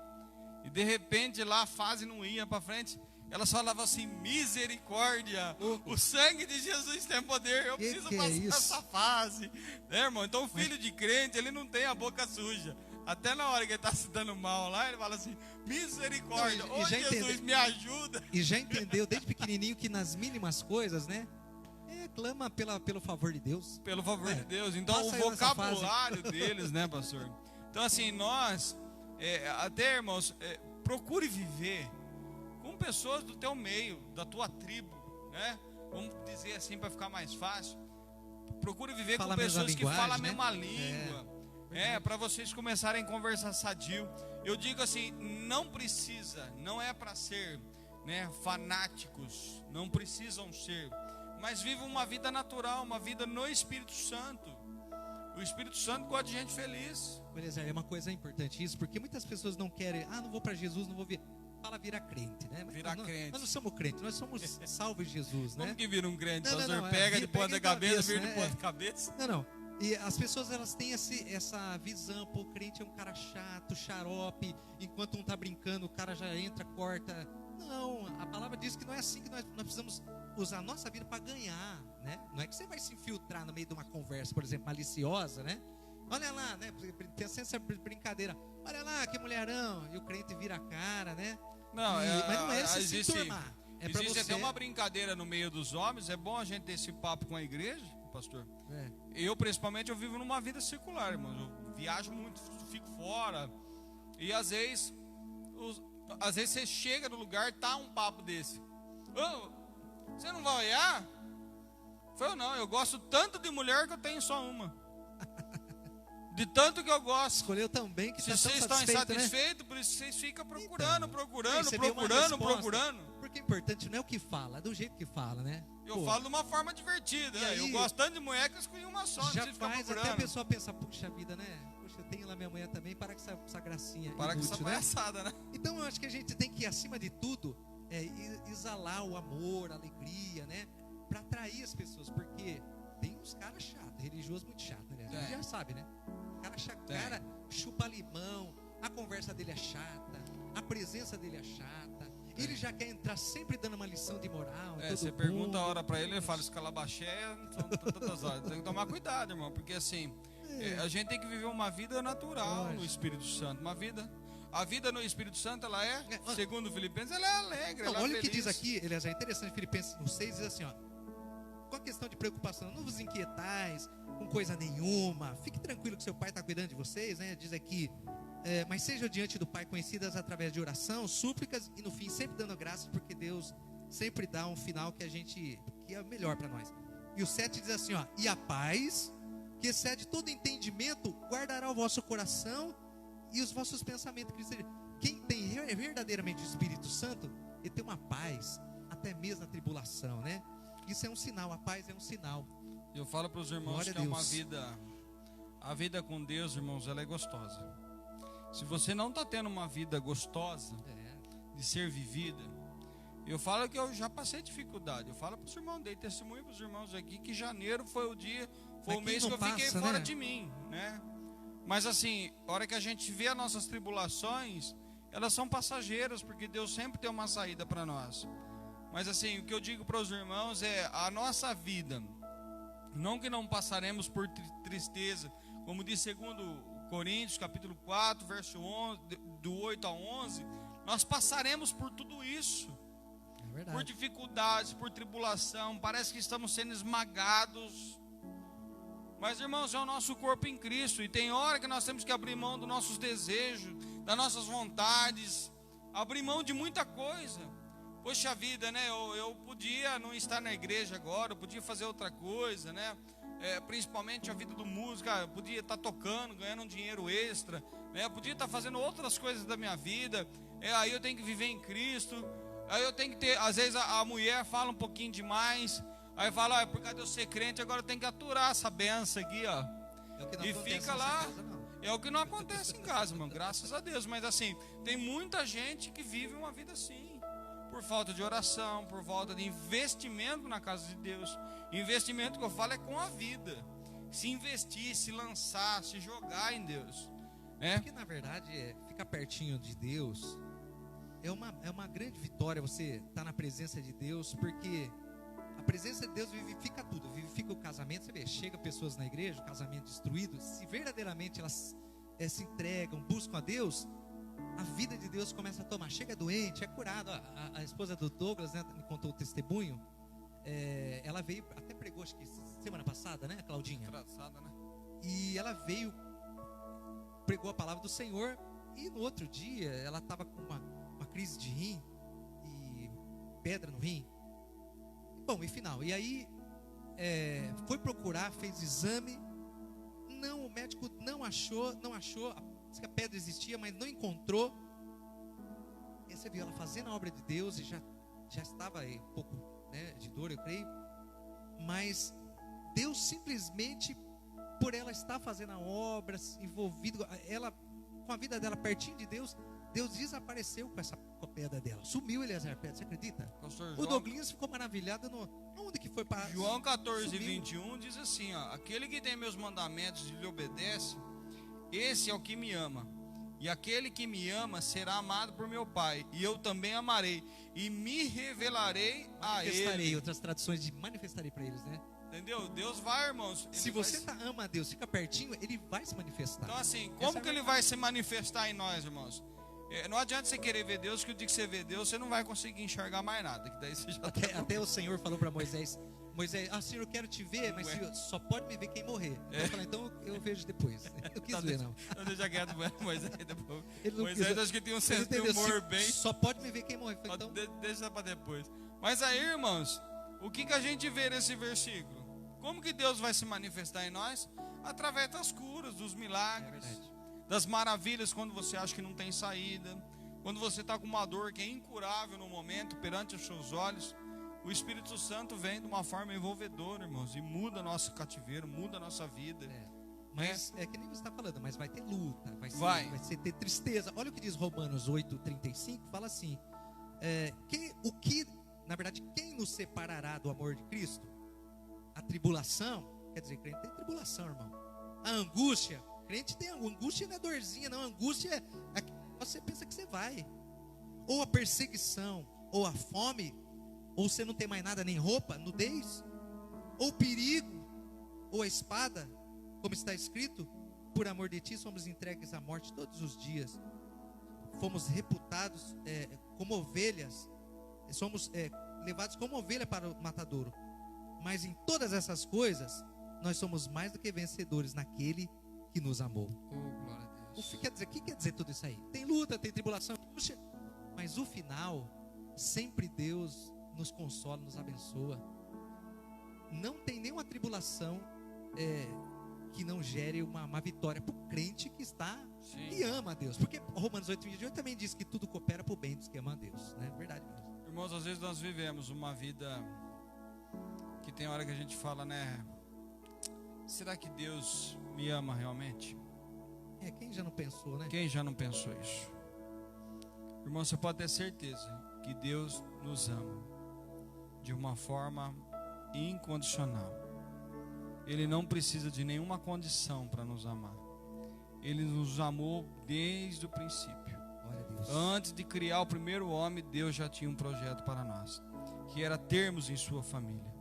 E de repente lá a fase não ia para frente. Elas falavam assim: misericórdia, o sangue de Jesus tem poder, eu preciso passar essa fase, né, irmão? Então o filho de crente, ele não tem a boca suja. Até na hora que ele está se dando mal lá, ele fala assim: misericórdia, ô Jesus, me ajuda. E já entendeu desde pequenininho que nas mínimas coisas, né, clama pelo favor de Deus. Pelo favor de Deus. Então o vocabulário deles, né, pastor? Então assim, nós, até irmãos, procure viver com pessoas do teu meio, da tua tribo, né? Vamos dizer assim para ficar mais fácil. Procure viver com pessoas que falam a mesma língua. Para vocês começarem a conversar sadio. Eu digo assim, não precisa, não é para ser, né, fanáticos, não precisam ser, mas vivam uma vida natural, uma vida no Espírito Santo. O Espírito Santo gosta de gente feliz. Beleza, é uma coisa importante isso, porque muitas pessoas não querem, não vou para Jesus, não vou vir. Fala virar crente, né? Crente. Nós não somos crentes, nós somos salvos de Jesus, né? Como que vira um crente? O pastor pega de ponta cabeça, vira de ponta cabeça. Não. E as pessoas, elas têm essa visão, pô, o crente é um cara chato, xarope, enquanto um tá brincando, o cara já entra, corta. Não, a palavra diz que não é assim que nós precisamos usar a nossa vida para ganhar, né? Não é que você vai se infiltrar no meio de uma conversa, por exemplo, maliciosa, né? Olha lá, né? Tem essa brincadeira. Olha lá, que mulherão. E o crente vira a cara, né? Não, mas não é se turmar. Existe até uma brincadeira no meio dos homens. É bom a gente ter esse papo com a igreja, pastor. Eu, principalmente, eu vivo numa vida circular, irmão. Eu viajo muito, fico fora. E às vezes você chega no lugar, tá um papo desse. Você não vai olhar? Eu não, eu gosto tanto de mulher que eu tenho só uma. De tanto que eu gosto. Escolheu tão bem que se vocês estão insatisfeitos, né? Por isso vocês ficam procurando. Porque Porque o importante não é o que fala, é do jeito que fala, né? Eu falo de uma forma divertida, né? aí, eu gosto tanto de mulher que eu escolhi uma só, já não precisa ficar faz até a procurando. pessoa pensar, puxa vida, né? Puxa, eu tenho lá minha mulher também, para com essa gracinha. Para com essa inútil, né? palhaçada, né? Então eu acho que a gente tem que, acima de tudo, exalar o amor, a alegria, né? Para atrair as pessoas, porque tem uns caras chatos, religiosos muito chatos, né? A gente já sabe, né? Cara chato, cara chupa limão, a conversa dele é chata, a presença dele é chata. Ele já quer entrar sempre dando uma lição de moral. Você pergunta a hora pra ele, ele fala, escalabaxé, são tantas horas. Tem que tomar cuidado, irmão, porque assim, a gente tem que viver uma vida natural no Espírito Santo. A vida no Espírito Santo, ela é, segundo Filipenses, ela é alegre. Não, ela olha é o que feliz. diz aqui, aliás, é interessante, Filipenses 6 diz assim, ó. Com a questão de preocupação, não vos inquietais com coisa nenhuma. Fique tranquilo que seu pai está cuidando de vocês, né? Diz aqui, mas sejam diante do Pai conhecidas através de oração, súplicas e no fim sempre dando graças, porque Deus sempre dá um final que é melhor para nós. E o 7 diz assim, ó, e a paz que excede todo entendimento guardará o vosso coração e os vossos pensamentos. Quem tem verdadeiramente o Espírito Santo, ele tem uma paz até mesmo na tribulação, né? Isso é um sinal, a paz é um sinal. Eu falo para os irmãos Glória que a é uma Deus. vida, a vida com Deus, irmãos, ela é gostosa. Se você não está tendo uma vida gostosa de ser vivida, eu falo que eu já passei dificuldade. Eu falo para os irmãos, dei testemunho para os irmãos aqui que janeiro foi o mês que eu fiquei fora de mim, né? Mas assim, a hora que a gente vê as nossas tribulações, elas são passageiras, porque Deus sempre tem uma saída para nós. Mas assim, o que eu digo para os irmãos é, a nossa vida, não que não passaremos por tristeza, como diz segundo Coríntios, capítulo 4, verso 11, do 8 a 11, nós passaremos por tudo isso. É verdade. Por dificuldades, por tribulação, parece que estamos sendo esmagados. Mas irmãos, é o nosso corpo em Cristo, e tem hora que nós temos que abrir mão dos nossos desejos, das nossas vontades, abrir mão de muita coisa. Poxa vida, né? Eu podia não estar na igreja agora, eu podia fazer outra coisa, né? Principalmente a vida do músico, eu podia estar tocando, ganhando um dinheiro extra, né? Eu podia estar fazendo outras coisas da minha vida, aí eu tenho que viver em Cristo, aí eu tenho que ter, às vezes a mulher fala um pouquinho demais, aí fala, por causa de eu ser crente, agora eu tenho que aturar essa benção aqui, ó. E fica lá, é o que não acontece em casa, irmão, graças a Deus. Mas assim, tem muita gente que vive uma vida assim, por falta de oração, por falta de investimento na casa de Deus. Investimento que eu falo é com a vida. Se investir, se lançar, se jogar em Deus, né? Porque na verdade, ficar pertinho de Deus é uma grande vitória. Você estar na presença de Deus, porque a presença de Deus vivifica tudo, vivifica o casamento. Você vê, chega pessoas na igreja, o casamento destruído, se verdadeiramente elas se entregam, buscam a Deus, a vida de Deus começa a tomar. Chega doente, é curado. A esposa do Douglas, né, me contou o testemunho. Ela veio, até pregou, acho que semana passada, né, Claudinha? Engraçada, né? E ela veio, pregou a palavra do Senhor, e no outro dia ela estava com uma crise de rim e pedra no rim. Bom, e final. E aí foi procurar, fez exame. Não, o médico não achou. Disse que a pedra existia, mas não encontrou. E você viu ela fazendo a obra de Deus e já estava aí um pouco, né, de dor, eu creio. Mas Deus simplesmente, por ela estar fazendo a obra, envolvido, ela com a vida dela pertinho de Deus, Deus desapareceu com a pedra dela. Sumiu, Eliezer, a pedra, você acredita? Pastor O João, Douglas ficou maravilhado. Onde que foi para João 14, sumiu. 21 diz assim, ó, aquele que tem meus mandamentos e lhe obedece, esse é o que me ama. E aquele que me ama será amado por meu Pai, e eu também amarei, e me revelarei a Manifestarei, ele. outras traduções de manifestarei para eles, né? Entendeu? Deus vai, irmãos. Se ele você vai... ama a Deus, fica pertinho, ele vai se manifestar. Então assim, Essa como é a que ele vai se manifestar em nós, irmãos? Não adianta você querer ver Deus, que o dia que você vê Deus, você não vai conseguir enxergar mais nada. Que daí você já Até o Senhor falou para Moisés, Senhor, eu quero te ver, mas Senhor, só pode me ver quem morrer. Ele falou, então eu vejo depois. Ele não quis ver, não. Não deixa quieto, Moisés. Depois. Ele não Moisés quis- acho que tem um Ele senso de entendeu, humor bem. só pode me ver quem morrer. Eu falei, então, Deixa para depois. Mas aí, irmãos, o que a gente vê nesse versículo? Como que Deus vai se manifestar em nós? Através das curas, dos milagres, É verdade. das maravilhas quando você acha que não tem saída, Quando você está com uma dor que é incurável no momento, perante os seus olhos, o Espírito Santo vem de uma forma envolvedora, irmãos, e muda nosso cativeiro, muda a nossa vida. Mas é que nem você está falando, mas vai ter luta, vai ser ter tristeza. Olha o que diz Romanos 8:35, fala assim, na verdade, quem nos separará do amor de Cristo? A tribulação, quer dizer, crente tem tribulação, irmão. A angústia, crente tem angústia, não é dorzinha, não, a angústia é você pensa que você vai. Ou a perseguição, ou a fome, ou você não tem mais nada, nem roupa, nudez, ou perigo, ou a espada, como está escrito, por amor de ti somos entregues à morte todos os dias, fomos reputados como ovelhas, somos levados como ovelha para o matadouro, mas em todas essas coisas, nós somos mais do que vencedores naquele que nos amou. Oh, glória a Deus. O que quer dizer tudo isso aí? Tem luta, tem tribulação, mas o final, sempre Deus nos consola, nos abençoa. Não tem nenhuma tribulação que não gere uma vitória para o crente que está e ama a Deus. Porque Romanos 8:28 também diz que tudo coopera para o bem dos que amam a Deus, né? Verdade mesmo. Irmãos, às vezes nós vivemos uma vida que tem hora que a gente fala, né? Será que Deus me ama realmente? Quem já não pensou, né? Quem já não pensou isso? Irmão, você pode ter certeza que Deus nos ama de uma forma incondicional. Ele não precisa de nenhuma condição para nos amar. Ele nos amou desde o princípio. Glória a Deus. Antes de criar o primeiro homem, Deus já tinha um projeto para nós, que era termos em sua família.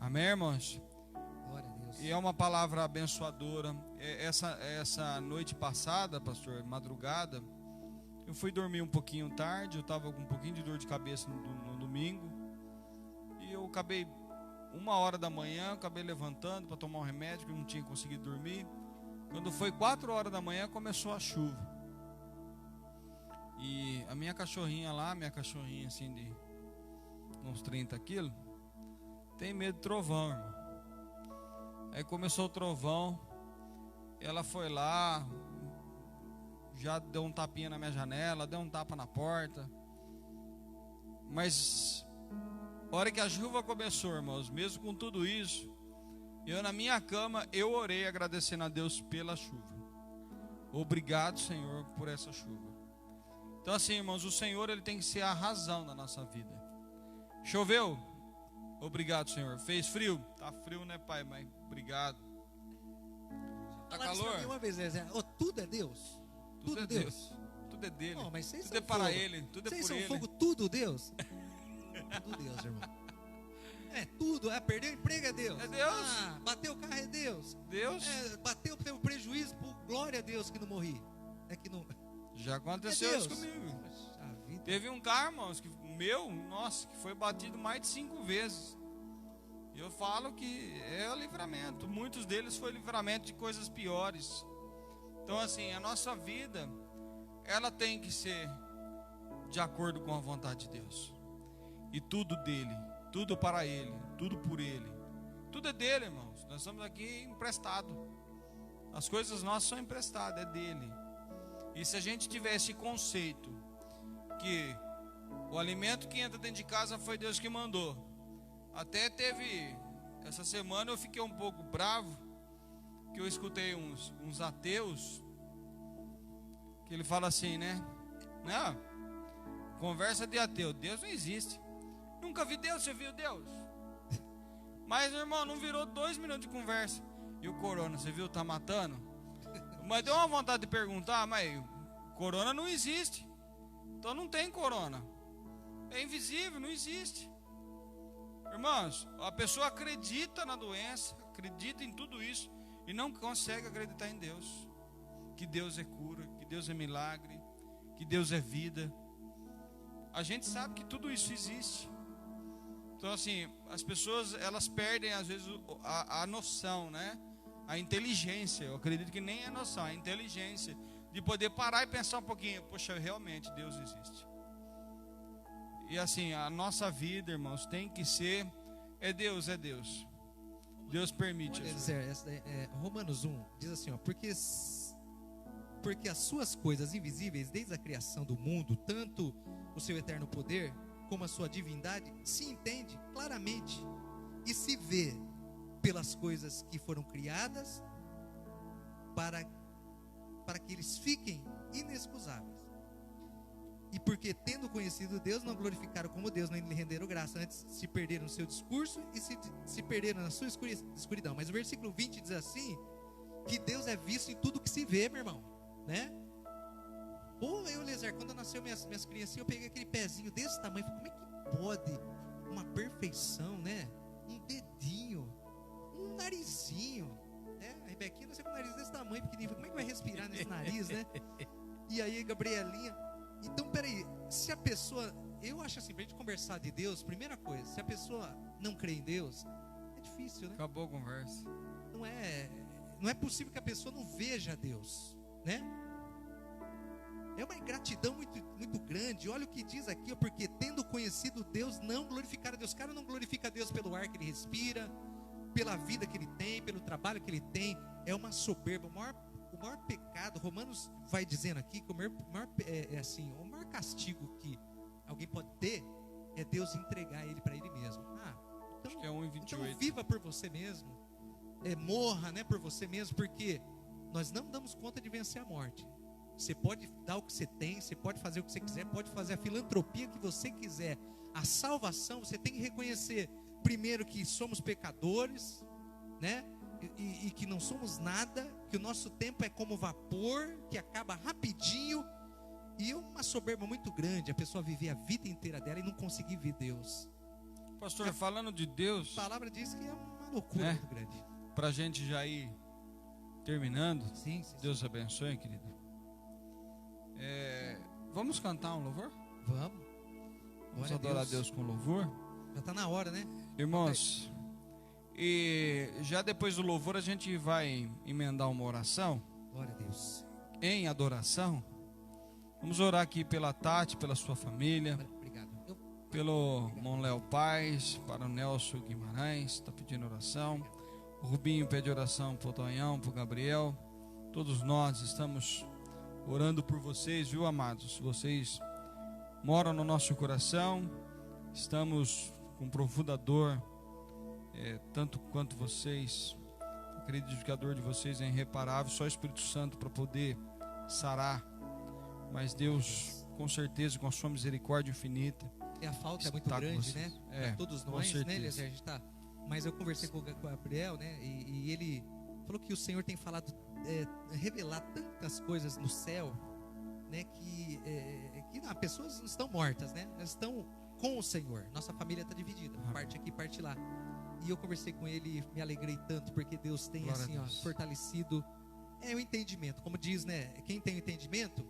Amém, irmãos? Glória a Deus. E é uma palavra abençoadora. Essa noite passada, pastor, madrugada, eu fui dormir um pouquinho tarde. Eu estava com um pouquinho de dor de cabeça no domingo. E eu acabei, 1h da manhã, acabei levantando para tomar um remédio, que eu não tinha conseguido dormir. Quando foi 4h da manhã, começou a chuva. E a minha cachorrinha assim de uns 30 quilos, tem medo de trovão, irmão. Aí começou o trovão, ela foi lá, já deu um tapinha na minha janela, deu um tapa na porta. Mas a hora que a chuva começou, irmãos, mesmo com tudo isso, eu na minha cama, eu orei agradecendo a Deus pela chuva. Obrigado, Senhor, por essa chuva. Então assim, irmãos, o Senhor, Ele tem que ser a razão da nossa vida. Choveu? Obrigado, Senhor. Fez frio? Tá frio, né, Pai? Mas obrigado. Tá calor? Uma vez, tudo é Deus. Tudo é Deus. Tudo é dele. Não, mas tudo é para Ele. Tudo é por Ele. Vocês são fogo, tudo Deus? Tudo Deus, irmão. Tudo. Perdeu o emprego é Deus. É Deus. Bateu o carro é Deus. Deus. Teve um prejuízo, por glória a Deus que não morri. Que não... Já aconteceu isso comigo. Teve um carro, irmãos, que foi batido mais de 5 vezes. E eu falo que é livramento. Muitos deles foi livramento de coisas piores. Então assim, a nossa vida, ela tem que ser de acordo com a vontade de Deus. E tudo dele, tudo para Ele, tudo por Ele. Tudo é dele, irmãos. Nós estamos aqui emprestados. As coisas nossas são emprestadas, é dele. E se a gente tiver esse conceito que o alimento que entra dentro de casa foi Deus que mandou. Até teve, essa semana eu fiquei um pouco bravo, que eu escutei uns ateus, que ele fala assim, né? Não, conversa de ateu, Deus não existe. Nunca vi Deus, você viu Deus? Mas, irmão, não virou 2 minutos de conversa. E o corona, você viu, tá matando? Mas deu uma vontade de perguntar, mas corona não existe. Então não tem corona. É invisível, não existe. Irmãos, a pessoa acredita na doença, acredita em tudo isso e não consegue acreditar em Deus. Que Deus é cura, que Deus é milagre, que Deus é vida. A gente sabe que tudo isso existe. Então assim, as pessoas, elas perdem às vezes a noção, né? A inteligência, eu acredito que nem a noção, a inteligência de poder parar e pensar um pouquinho, poxa, realmente Deus existe. E assim, a nossa vida, irmãos, tem que ser, é Deus, é Deus. Deus permite. Romanos 1 diz assim, porque porque as suas coisas invisíveis, desde a criação do mundo, tanto o seu eterno poder, como a sua divindade, se entende claramente e se vê pelas coisas que foram criadas para que eles fiquem inexcusáveis. E porque, tendo conhecido Deus, não glorificaram como Deus, nem lhe renderam graça, antes se perderam no seu discurso e se perderam na sua escuridão. Mas o versículo 20 diz assim, que Deus é visto em tudo que se vê, meu irmão, né? Pô, Eliezer, quando nasceu minhas criancinhas, eu peguei aquele pezinho desse tamanho, falei, como é que pode uma perfeição, né? Um dedinho, um narizinho, né? A Rebequinha nasceu com um nariz desse tamanho, pequenininho, como é que vai respirar nesse nariz, né? E aí, Gabrielinha, então, peraí, se a pessoa, eu acho assim, pra gente conversar de Deus, primeira coisa, se a pessoa não crê em Deus, é difícil, né? Acabou a conversa. Não é possível que a pessoa não veja Deus, né? É uma ingratidão muito, muito grande. Olha o que diz aqui, ó, porque tendo conhecido Deus, não glorificar a Deus. O cara não glorifica a Deus pelo ar que ele respira, pela vida que ele tem, pelo trabalho que ele tem. É uma soberba. O maior pecado, Romanos vai dizendo aqui que o maior castigo que alguém pode ter é Deus entregar ele para ele mesmo. Então, acho que é 1:28. Então viva por você mesmo, morra, né, por você mesmo, porque nós não damos conta de vencer a morte. Você pode dar o que você tem, você pode fazer o que você quiser, pode fazer a filantropia que você quiser. A salvação, você tem que reconhecer primeiro que somos pecadores, né? E que não somos nada, que o nosso tempo é como vapor, que acaba rapidinho. E uma soberba muito grande, a pessoa viver a vida inteira dela e não conseguir ver Deus. Pastor, falando de Deus, A palavra diz que é uma loucura muito grande. Pra gente já ir terminando, Sim. Deus abençoe, querido. Vamos cantar um louvor? Vamos adorar a Deus com louvor? Já está na hora, né? Irmãos, e já depois do louvor a gente vai emendar uma oração. Glória a Deus. Em adoração. Vamos orar aqui pela Tati, pela sua família. Obrigado. Pelo irmão Léo Paz, para o Nelson Guimarães, está pedindo oração. O Rubinho pede oração para o Tonhão, para o Gabriel. Todos nós estamos orando por vocês, viu, amados? Vocês moram no nosso coração. Estamos com profunda dor, tanto quanto vocês. Acredito que a dor de vocês é irreparável. Só o Espírito Santo para poder sarar. Mas Deus, com certeza, com a sua misericórdia infinita, a falta é muito grande, né? Para todos nós, né, Eliezer? A gente tá... Mas eu conversei com o Gabriel, né? E ele falou que o Senhor tem falado, revelar tantas coisas no céu, né? Que pessoas não estão mortas, né? Elas estão com o Senhor. Nossa família está dividida, parte aqui, parte lá. E eu conversei com ele e me alegrei tanto, porque Deus tem assim, ó, fortalecido o entendimento. Como diz, né? Quem tem o entendimento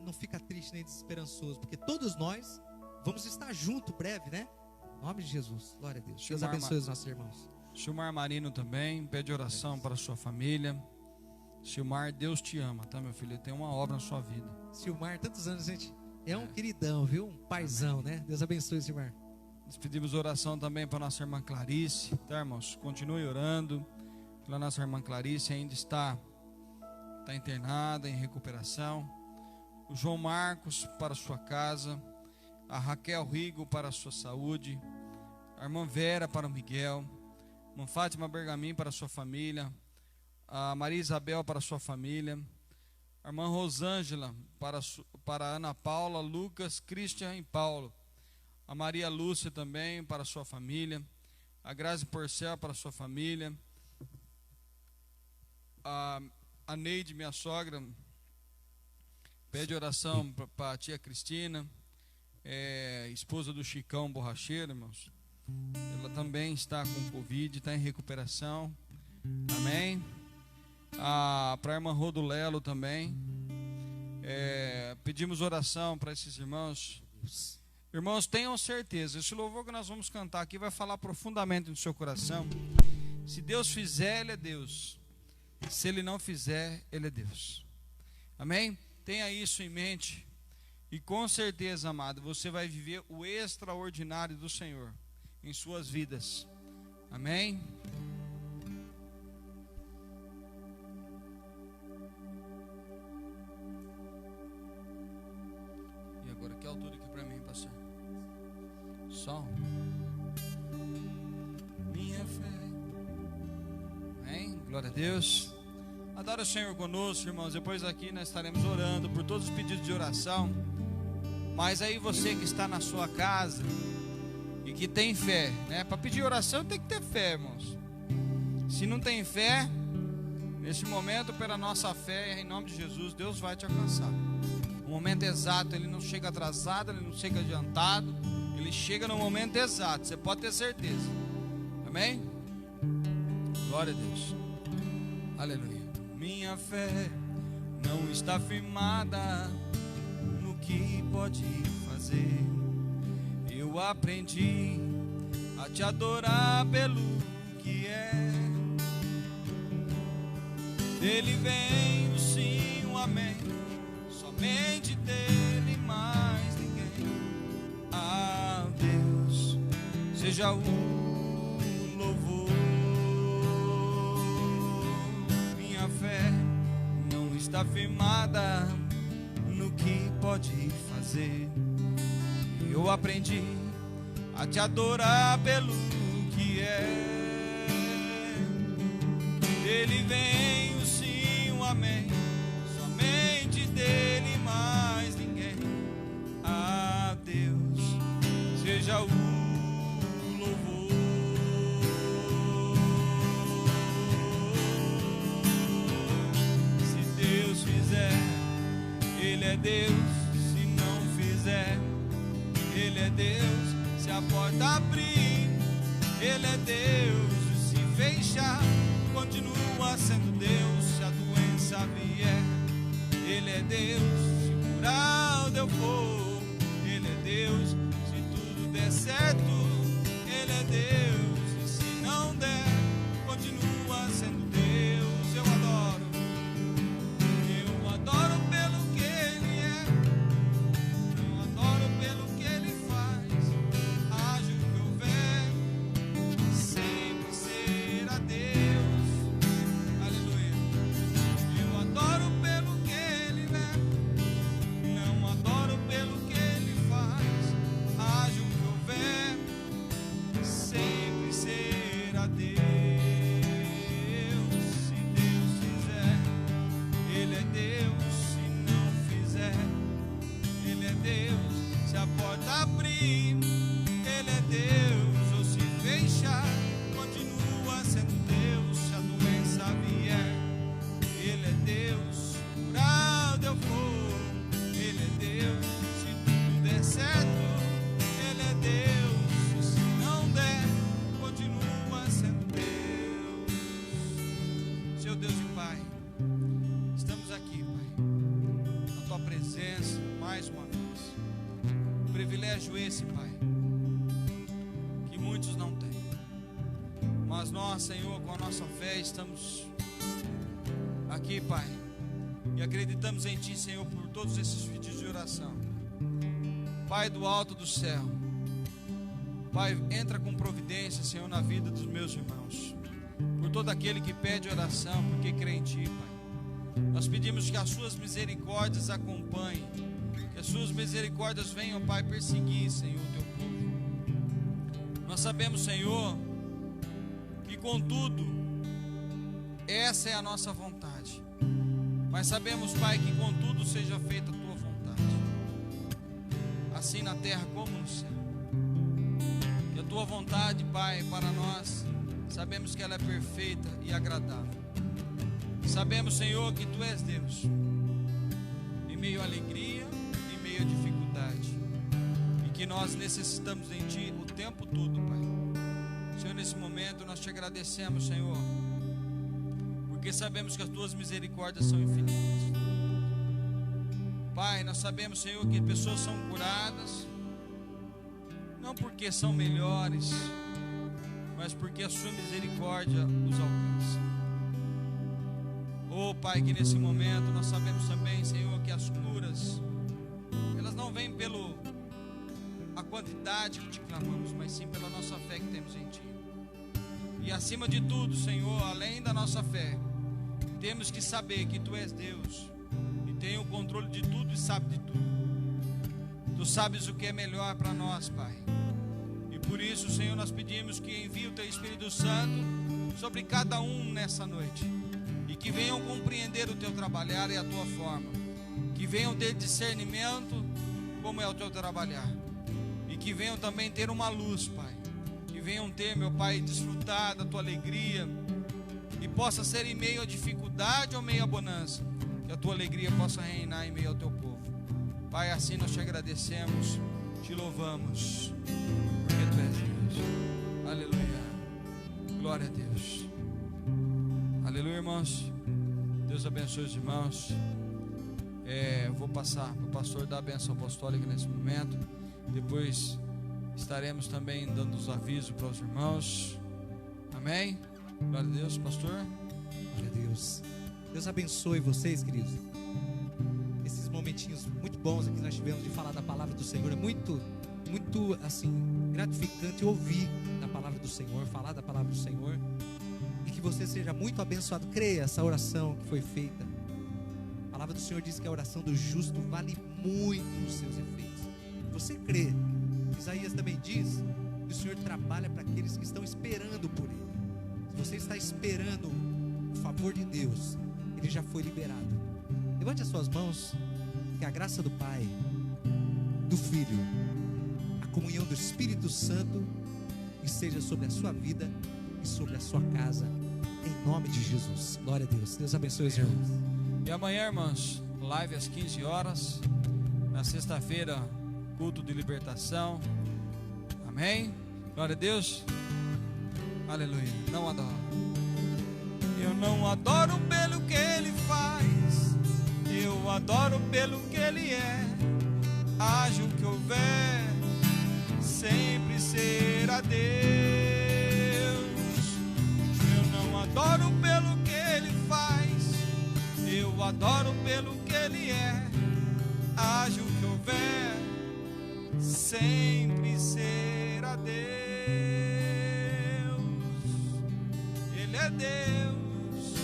não fica triste nem desesperançoso, porque todos nós vamos estar juntos breve, né? Em nome de Jesus, glória a Deus. Deus abençoe os nossos irmãos. Silmar Marino também pede oração para a sua família. Silmar, Deus te ama, tá, meu filho? Ele tem uma obra na sua vida. Silmar, tantos anos, gente. É um queridão, viu? Um paizão, né? Deus abençoe, Silmar. Nós pedimos oração também para nossa irmã Clarice, tá, irmãos? Continue orando pela nossa irmã Clarice, ainda está internada, em recuperação. O João Marcos para a sua casa. A Raquel Rigo para a sua saúde. A irmã Vera para o Miguel. A irmã Fátima Bergamin para a sua família. A Maria Isabel para a sua família. A irmã Rosângela para a Ana Paula, Lucas, Christian e Paulo. A Maria Lúcia também para a sua família. A Grazi Porcel para a sua família. A Neide, minha sogra, pede oração para a tia Cristina, esposa do Chicão Borracheiro, irmãos. Ela também está com Covid, está em recuperação. Amém. Para a irmã Rodolelo também. Pedimos oração para esses irmãos. Irmãos, tenham certeza, esse louvor que nós vamos cantar aqui vai falar profundamente no seu coração. Se Deus fizer, Ele é Deus. Se Ele não fizer, Ele é Deus. Amém? Tenha isso em mente. E com certeza, amado, você vai viver o extraordinário do Senhor em suas vidas. Amém? som. Minha fé. Amém? Glória a Deus. Adora o Senhor conosco, irmãos. Depois aqui nós estaremos orando por todos os pedidos de oração. Mas aí você que está na sua casa e que tem fé, né? Para pedir oração tem que ter fé, irmãos. Se não tem fé, nesse momento, pela nossa fé, em nome de Jesus, Deus vai te alcançar. O momento exato, ele não chega atrasado, ele não chega adiantado, ele chega no momento exato, você pode ter certeza. Amém? Glória a Deus. Aleluia. Minha fé não está firmada no que pode fazer. Eu aprendi a te adorar pelo que é. Dele vem o sim, o amém. Somente dele, mais ninguém. Ah, Deus, seja o louvor. Minha fé não está firmada no que pode fazer. Eu aprendi a te adorar pelo que é. Dele vem o sim, o amém. Somente dele, mais ninguém. Ah, Deus, seja o louvor. Se Deus fizer, Ele é Deus. Se não fizer, Ele é Deus. Se a porta abrir, Ele é Deus. Se fechar, continua sendo Deus. Se a doença vier, Ele é Deus. Se curar eu for, Ele é Deus. Se tudo der certo, Ele é Deus. E se não der, continua sendo Deus. Eu adoro pelo que Ele é. Eu adoro pelo que Ele faz. Haja o que houver, sempre será Deus. Aleluia. Eu adoro pelo que Ele é. Não adoro pelo que Ele faz. Haja o que houver, sempre será Deus. Se Deus fizer, Ele é Deus. Se não fizer, Ele é Deus. Se a porta abrir, Ele é Deus. Ou se fechar, continua sendo Deus. Se a doença vier, Ele é Deus. Se curado eu for, Ele é Deus. Se tudo der certo, Ele é Deus. E se não der, continua sendo Deus. Seu Deus e Pai, estamos aqui, Pai, na Tua presença, mais uma vez. Privilégio esse, Pai, que muitos não têm. Mas nós, Senhor, com a nossa fé, estamos aqui, Pai, e acreditamos em Ti, Senhor, por todos esses pedidos de oração. Pai do alto do céu, Pai, entra com providência, Senhor, na vida dos meus irmãos. Por todo aquele que pede oração, porque crê em Ti, Pai. Nós pedimos que as Suas misericórdias acompanhem, que as Suas misericórdias venham, Pai, perseguir, Senhor, o Teu povo. Nós sabemos, Senhor, que contudo, essa é a nossa vontade. Mas sabemos, Pai, que contudo seja feita a Tua vontade, assim na terra como no céu. Que a Tua vontade, Pai, para nós, sabemos que ela é perfeita e agradável. Sabemos, Senhor, que Tu és Deus, em meio à alegria, em meio à dificuldade, e que nós necessitamos em Ti o tempo todo, Pai. Senhor, nesse momento nós Te agradecemos, Senhor, porque sabemos que as Tuas misericórdias são infinitas. Pai, nós sabemos, Senhor, que pessoas são curadas, não porque são melhores, mas porque a Sua misericórdia os alcança. Oh, Pai, que nesse momento nós sabemos também, Senhor, que as curas, elas não vêm pela quantidade que Te clamamos, mas sim pela nossa fé que temos em Ti. E acima de tudo, Senhor, além da nossa fé, temos que saber que Tu és Deus e tem o controle de tudo e sabe de tudo. Tu sabes o que é melhor para nós, Pai. por isso, Senhor, nós pedimos que envie o Teu Espírito Santo sobre cada um nessa noite, e que venham compreender o Teu trabalhar e a Tua forma, que venham ter discernimento como é o Teu trabalhar, e que venham também ter uma luz, Pai, que venham ter, meu Pai, desfrutar da Tua alegria, e possa ser em meio à dificuldade ou meio à bonança, que a Tua alegria possa reinar em meio ao Teu povo. Pai, assim nós Te agradecemos, Te louvamos, porque Tu és Deus. Aleluia. Glória a Deus. Aleluia, irmãos. Deus abençoe os irmãos. Eu vou passar para o pastor dar a bênção apostólica nesse momento. Depois estaremos também dando os avisos para os irmãos. Amém. Glória a Deus, pastor. Glória a Deus. Deus abençoe vocês, queridos. Esses momentinhos muito bons aqui que nós tivemos de falar da palavra do Senhor. É muito assim, gratificante ouvir da palavra do Senhor, falar da palavra do Senhor. E que você seja muito abençoado. Creia essa oração que foi feita. A palavra do Senhor diz que a oração do justo vale muito os seus efeitos. Você crê? Isaías também diz que o Senhor trabalha para aqueles que estão esperando por Ele. Se você está esperando o favor de Deus, Ele já foi liberado. Levante as suas mãos. Que a graça do Pai, do Filho, a comunhão do Espírito Santo esteja sobre a sua vida e sobre a sua casa, em nome de Jesus. Glória a Deus. Deus abençoe os irmãos. E amanhã, irmãos, live às 15 horas. Na sexta-feira, culto de libertação. Amém. Glória a Deus. Aleluia. Não adoro. Eu não adoro pelo que Ele faz, eu adoro pelo que Ele é. Haja o que houver, sempre será Deus. Eu não adoro pelo que Ele faz, eu adoro pelo que Ele é. Haja o que houver, sempre será Deus. Ele é Deus,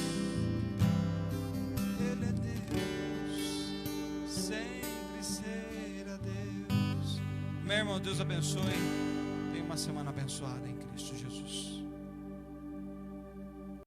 Ele é Deus, sempre será Deus. Meu irmão, Deus abençoe. Tenha uma semana abençoada em Cristo Jesus.